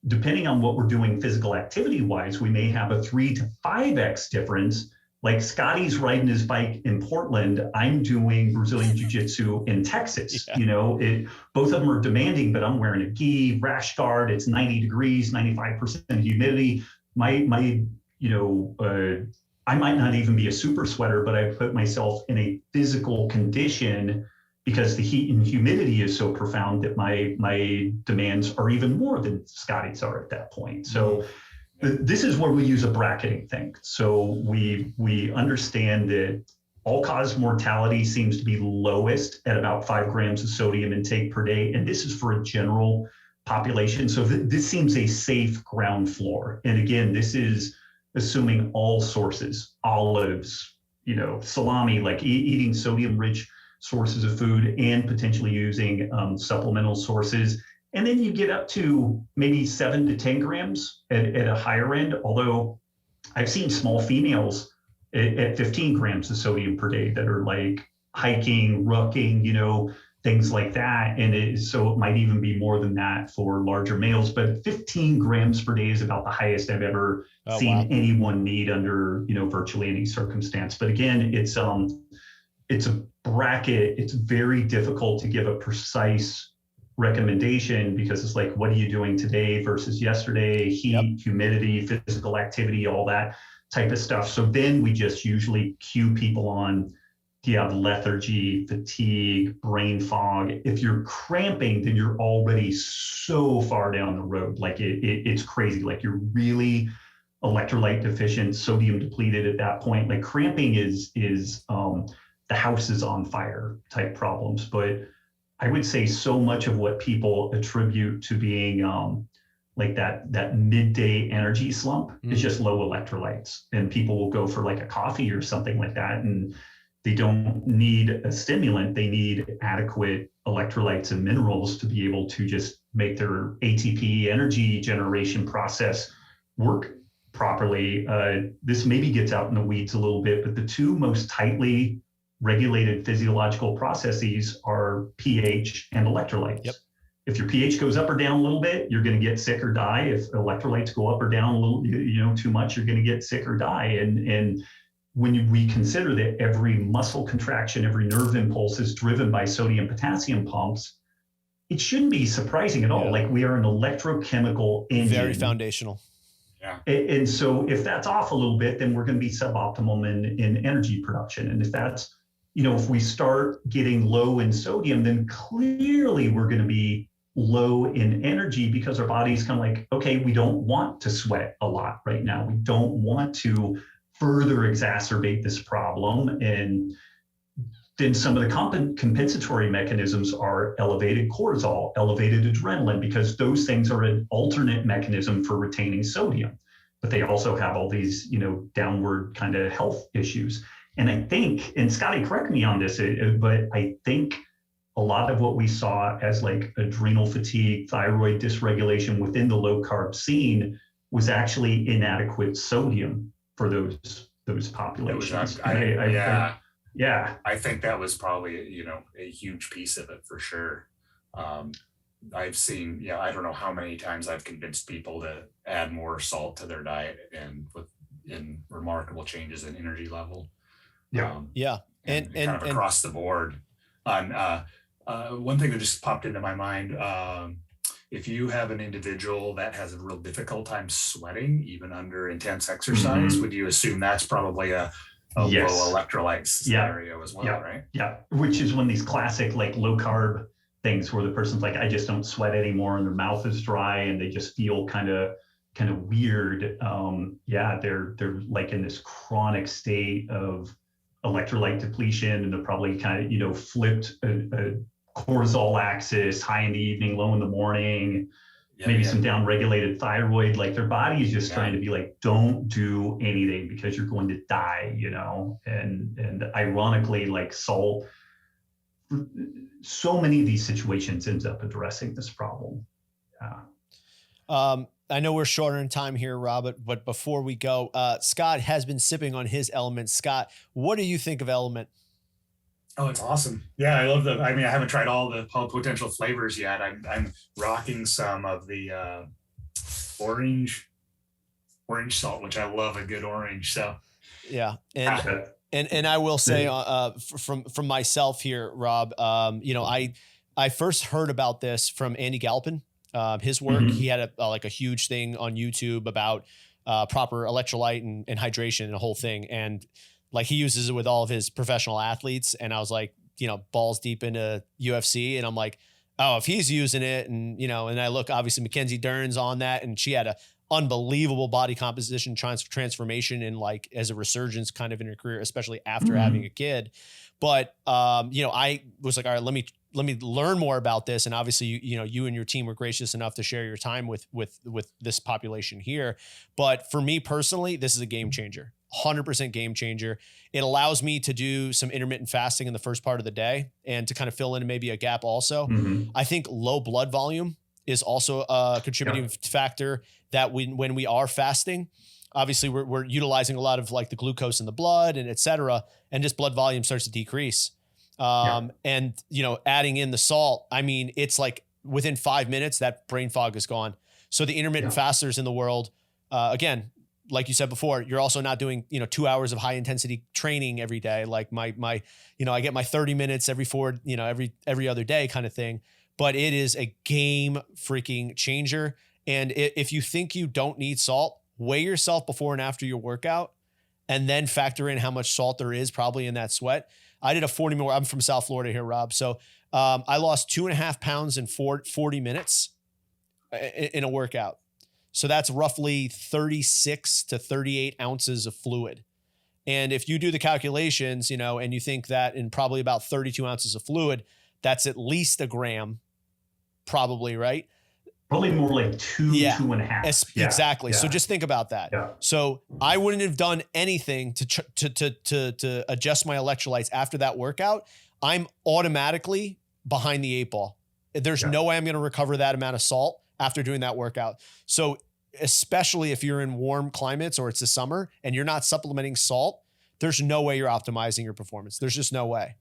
Depending on what we're doing physical activity wise, we may have a 3 to 5x difference. Like Scotty's riding his bike in Portland, I'm doing Brazilian Jiu-Jitsu in Texas. Both of them are demanding, but I'm wearing a gi, rash guard. It's 90 degrees, 95% humidity. I might not even be a super sweater, but I put myself in a physical condition because the heat and humidity is so profound that my demands are even more than Scotty's are at that point. So this is where we use a bracketing thing. So we understand that all-cause mortality seems to be lowest at about 5 grams of sodium intake per day. And this is for a general population. So this seems a safe ground floor. And again, this is assuming all sources, olives, salami, like eating sodium-rich sources of food and potentially using supplemental sources. And then you get up to maybe 7 to 10 grams at a higher end, although I've seen small females at 15 grams of sodium per day that are like hiking, rucking, things like that. And so it might even be more than that for larger males, but 15 grams per day is about the highest I've ever seen anyone need under, virtually any circumstance. But again, it's a bracket. It's very difficult to give a precise recommendation because it's like, what are you doing today versus yesterday? Heat, humidity, physical activity, all that type of stuff. So then we just usually cue people on, do you have lethargy, fatigue, brain fog? If you're cramping, then you're already so far down the road. Like it's crazy. Like you're really electrolyte deficient, sodium depleted at that point. Like cramping is the house is on fire type problems. But I would say so much of what people attribute to being like that midday energy slump is just low electrolytes, and people will go for like a coffee or something like that, and they don't need a stimulant. They need adequate electrolytes and minerals to be able to just make their ATP energy generation process work properly. This maybe gets out in the weeds a little bit, but the two most tightly regulated physiological processes are pH and electrolytes. Yep. If your pH goes up or down a little bit, you're going to get sick or die. If electrolytes go up or down a little, too much, you're going to get sick or die. And when we consider that every muscle contraction, every nerve impulse is driven by sodium potassium pumps, it shouldn't be surprising at all. Yeah. Like, we are an electrochemical engine. Very foundational. Yeah. And so if that's off a little bit, then we're going to be suboptimal in energy production. And if that's, if we start getting low in sodium, then clearly we're going to be low in energy, because our body's kind of like, okay, we don't want to sweat a lot right now. We don't want to further exacerbate this problem. And then some of the compensatory mechanisms are elevated cortisol, elevated adrenaline, because those things are an alternate mechanism for retaining sodium. But they also have all these, downward kind of health issues. And I think, and Scotty, correct me on this, but I think a lot of what we saw as like adrenal fatigue, thyroid dysregulation within the low carb scene was actually inadequate sodium for those populations. I think that was probably, a huge piece of it for sure. I've seen, I don't know how many times I've convinced people to add more salt to their diet, and in remarkable changes in energy level. And kind of across the board. One thing that just popped into my mind, if you have an individual that has a real difficult time sweating, even under intense exercise, would you assume that's probably a yes. low electrolyte scenario as well, right? Yeah, which is one of these classic like low carb things where the person's like, I just don't sweat anymore, and their mouth is dry and they just feel kind of weird. They're like in this chronic state of electrolyte depletion, and they're probably kind of flipped a cortisol axis, high in the evening, low in the morning, maybe some down-regulated thyroid. Like, their body is just trying to be like, don't do anything because you're going to die, and ironically, like, salt, so many of these situations ends up addressing this problem. I know we're shorter in time here, Rob, but before we go, Scott has been sipping on his LMNT. Scott, what do you think of LMNT? Oh, it's awesome. Yeah, I love I haven't tried all the potential flavors yet. I'm rocking some of the orange salt, which I love a good orange. So yeah. And I will say from myself here, Rob, I first heard about this from Andy Galpin. His work, he had a huge thing on YouTube about proper electrolyte and hydration and the whole thing. And like, he uses it with all of his professional athletes. And I was like, balls deep into UFC. And I'm like, oh, if he's using it, and, and I look, obviously Mackenzie Dern's on that, and she had a unbelievable body composition transformation and like as a resurgence kind of in her career, especially after having a kid. But, I was like, all right, let me learn more about this. And obviously, you and your team were gracious enough to share your time with this population here. But for me personally, this is a game changer, 100% game changer. It allows me to do some intermittent fasting in the first part of the day and to kind of fill in maybe a gap also. I think low blood volume is also a contributing factor that when we are fasting, obviously we're utilizing a lot of like the glucose in the blood and et cetera, and just blood volume starts to decrease. And, adding in the salt, it's like within 5 minutes, that brain fog is gone. So the intermittent fasters in the world, again, like you said before, you're also not doing, 2 hours of high intensity training every day. Like I get my 30 minutes every other day kind of thing, but it is a game freaking changer. And if you think you don't need salt, weigh yourself before and after your workout, and then factor in how much salt there is probably in that sweat. I did a 40 minute, I'm from South Florida here, Rob. So I lost 2.5 pounds in 40 minutes in a workout. So that's roughly 36 to 38 ounces of fluid. And if you do the calculations, and you think that in probably about 32 ounces of fluid, that's at least a gram, probably, right? Probably more like 2.5. Exactly. So just think about that. Yeah. So I wouldn't have done anything to adjust my electrolytes after that workout. I'm automatically behind the 8 ball. There's no way I'm going to recover that amount of salt after doing that workout. So especially if you're in warm climates or it's the summer and you're not supplementing salt, there's no way you're optimizing your performance. There's just no way.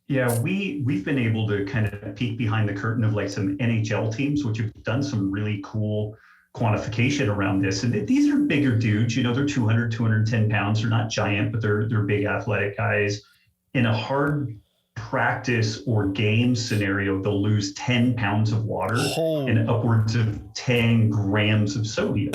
Yeah, we've been able to kind of peek behind the curtain of like some NHL teams, which have done some really cool quantification around this. And these are bigger dudes, you know, they're 200, 210 pounds. They're not giant, but they're big athletic guys. In a hard practice or game scenario, they'll lose 10 pounds of water and upwards of 10 grams of sodium.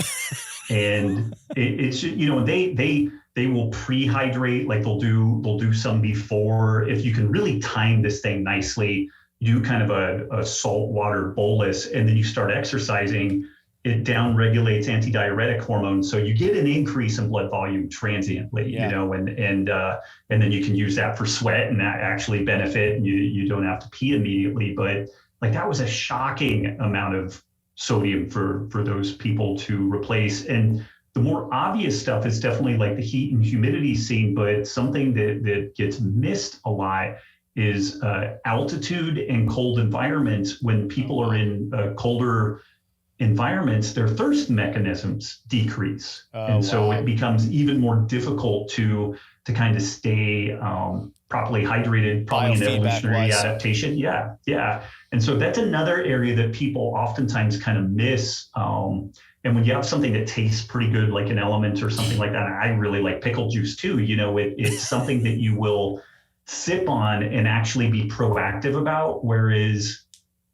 And it's, you know, they will pre-hydrate, like they'll do some before. If you can really time this thing nicely, you do kind of a salt water bolus, and then you start exercising, it down-regulates antidiuretic hormones. So you get an increase in blood volume transiently, you know, and then you can use that for sweat and that actually benefit, and you don't have to pee immediately. But like that was a shocking amount of sodium for those people to replace. And the more obvious stuff is definitely like the heat and humidity scene, but something that gets missed a lot is altitude and cold environments. When people are in colder environments, their thirst mechanisms decrease. So it becomes even more difficult to kind of stay properly hydrated, probably an evolutionary adaptation. Yeah. And so that's another area that people oftentimes kind of miss. And when you have something that tastes pretty good, like an LMNT or something like that, I really like pickle juice too. You know, it's something that you will sip on and actually be proactive about. Whereas,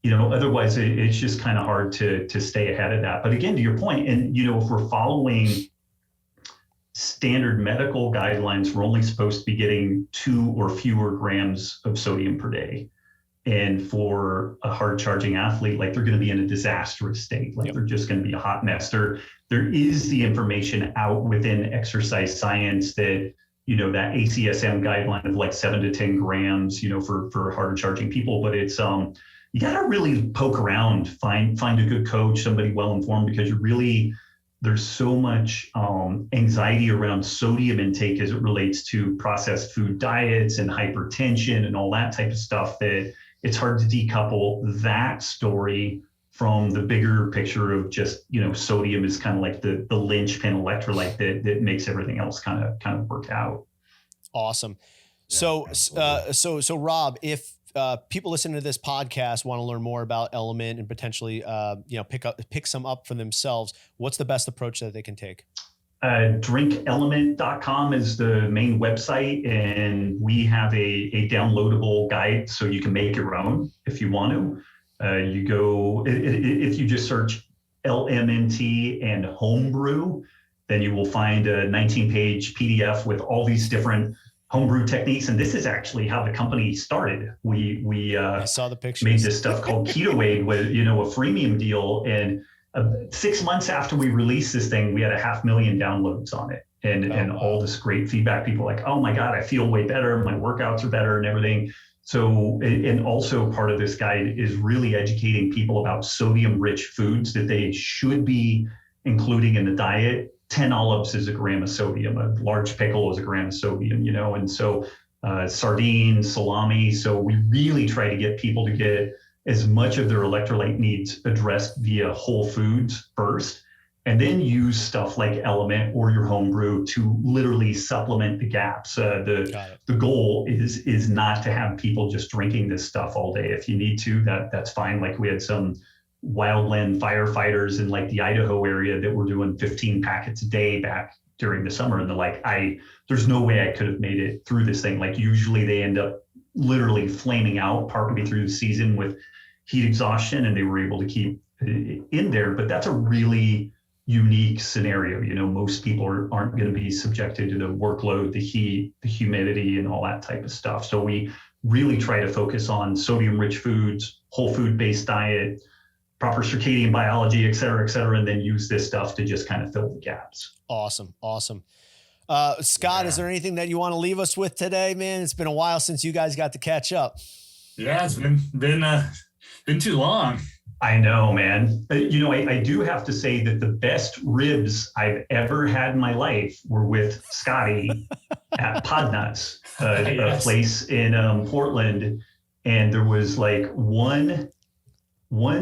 you know, otherwise it's just kind of hard to stay ahead of that. But again, to your point, and, you know, if we're following standard medical guidelines, we're only supposed to be getting 2 or fewer grams of sodium per day. And for a hard charging athlete, like they're going to be in a disastrous state. Like they're just going to be a hot mess. There is the information out within exercise science that, you know, that ACSM guideline of like 7 to 10 grams, you know, for hard charging people. But it's, you got to really poke around, find a good coach, somebody well-informed, because there's so much anxiety around sodium intake as it relates to processed food diets and hypertension and all that type of stuff, that it's hard to decouple that story from the bigger picture of just, you know, sodium is kind of like the linchpin electrolyte that makes everything else kind of work out. Awesome. So Robb, if people listening to this podcast want to learn more about LMNT and potentially, you know, pick some up for themselves, what's the best approach that they can take? DrinkElement.com is the main website, and we have a downloadable guide so you can make your own if you want to. You go, if you just search LMNT and homebrew, then you will find a 19-page PDF with all these different homebrew techniques. And this is actually how the company started. We I saw the pictures. Made this stuff called Keto Aid with, you know, a freemium deal. And 6 months after we released this thing, we had 500,000 downloads on it, and all this great feedback. People like, oh my God, I feel way better. My workouts are better and everything. So, and also part of this guide is really educating people about sodium-rich foods that they should be including in the diet. 10 olives is a gram of sodium. A large pickle is a gram of sodium, you know, and so sardines, salami. So we really try to get people to get as much of their electrolyte needs addressed via whole foods first, and then use stuff like LMNT or your homebrew to literally supplement the gaps. The goal is not to have people just drinking this stuff all day. If you need to, that's fine. Like we had some wildland firefighters in like the Idaho area that were doing 15 packets a day back during the summer, and they're like, there's no way I could have made it through this thing. Like usually they end up literally flaming out partway through the season with heat exhaustion, and they were able to keep in there. But that's a really unique scenario. You know, most people aren't going to be subjected to the workload, the heat, the humidity, and all that type of stuff. So we really try to focus on sodium-rich foods, whole food-based diet, proper circadian biology, et cetera, and then use this stuff to just kind of fill the gaps. Awesome. Scott, is there anything that you want to leave us with today, man? It's been a while since you guys got to catch up. Yeah, it's been too long. I know, man. I do have to say that the best ribs I've ever had in my life were with Scotty at Podnuts, a place in Portland. And there was like one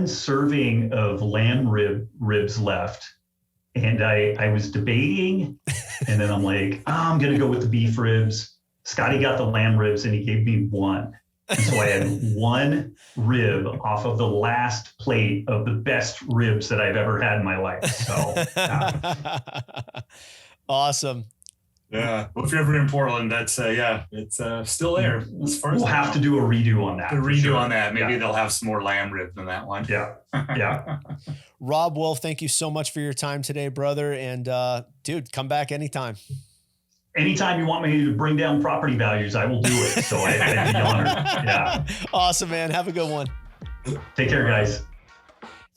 serving of lamb ribs left. And I was debating, and then I'm like, I'm going to go with the beef ribs. Scotty got the lamb ribs and he gave me one. And so I had one rib off of the last plate of the best ribs that I've ever had in my life. So, yeah. Awesome. Yeah. Well, if you're ever in Portland, that's it's still there. As far as we'll have to do a redo on that. A redo on that. Maybe they'll have some more lamb rib than that one. Yeah. Yeah. Robb Wolf, thank you so much for your time today, brother. And dude, come back anytime. Anytime you want me to bring down property values, I will do it. So I'd be honored. Yeah. Awesome, man. Have a good one. Take care, guys.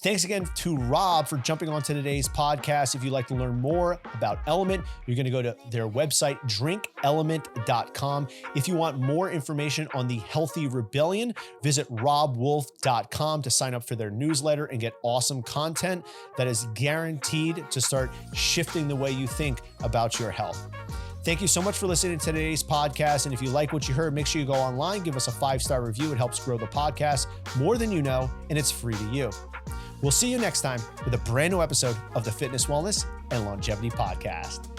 Thanks again to Robb for jumping onto today's podcast. If you'd like to learn more about LMNT, you're going to go to their website, drinkelement.com. If you want more information on the Healthy Rebellion, visit robbwolf.com to sign up for their newsletter and get awesome content that is guaranteed to start shifting the way you think about your health. Thank you so much for listening to today's podcast. And if you like what you heard, make sure you go online, give us a 5-star review. It helps grow the podcast more than you know, and it's free to you. We'll see you next time with a brand new episode of the Fitness, Wellness, and Longevity Podcast.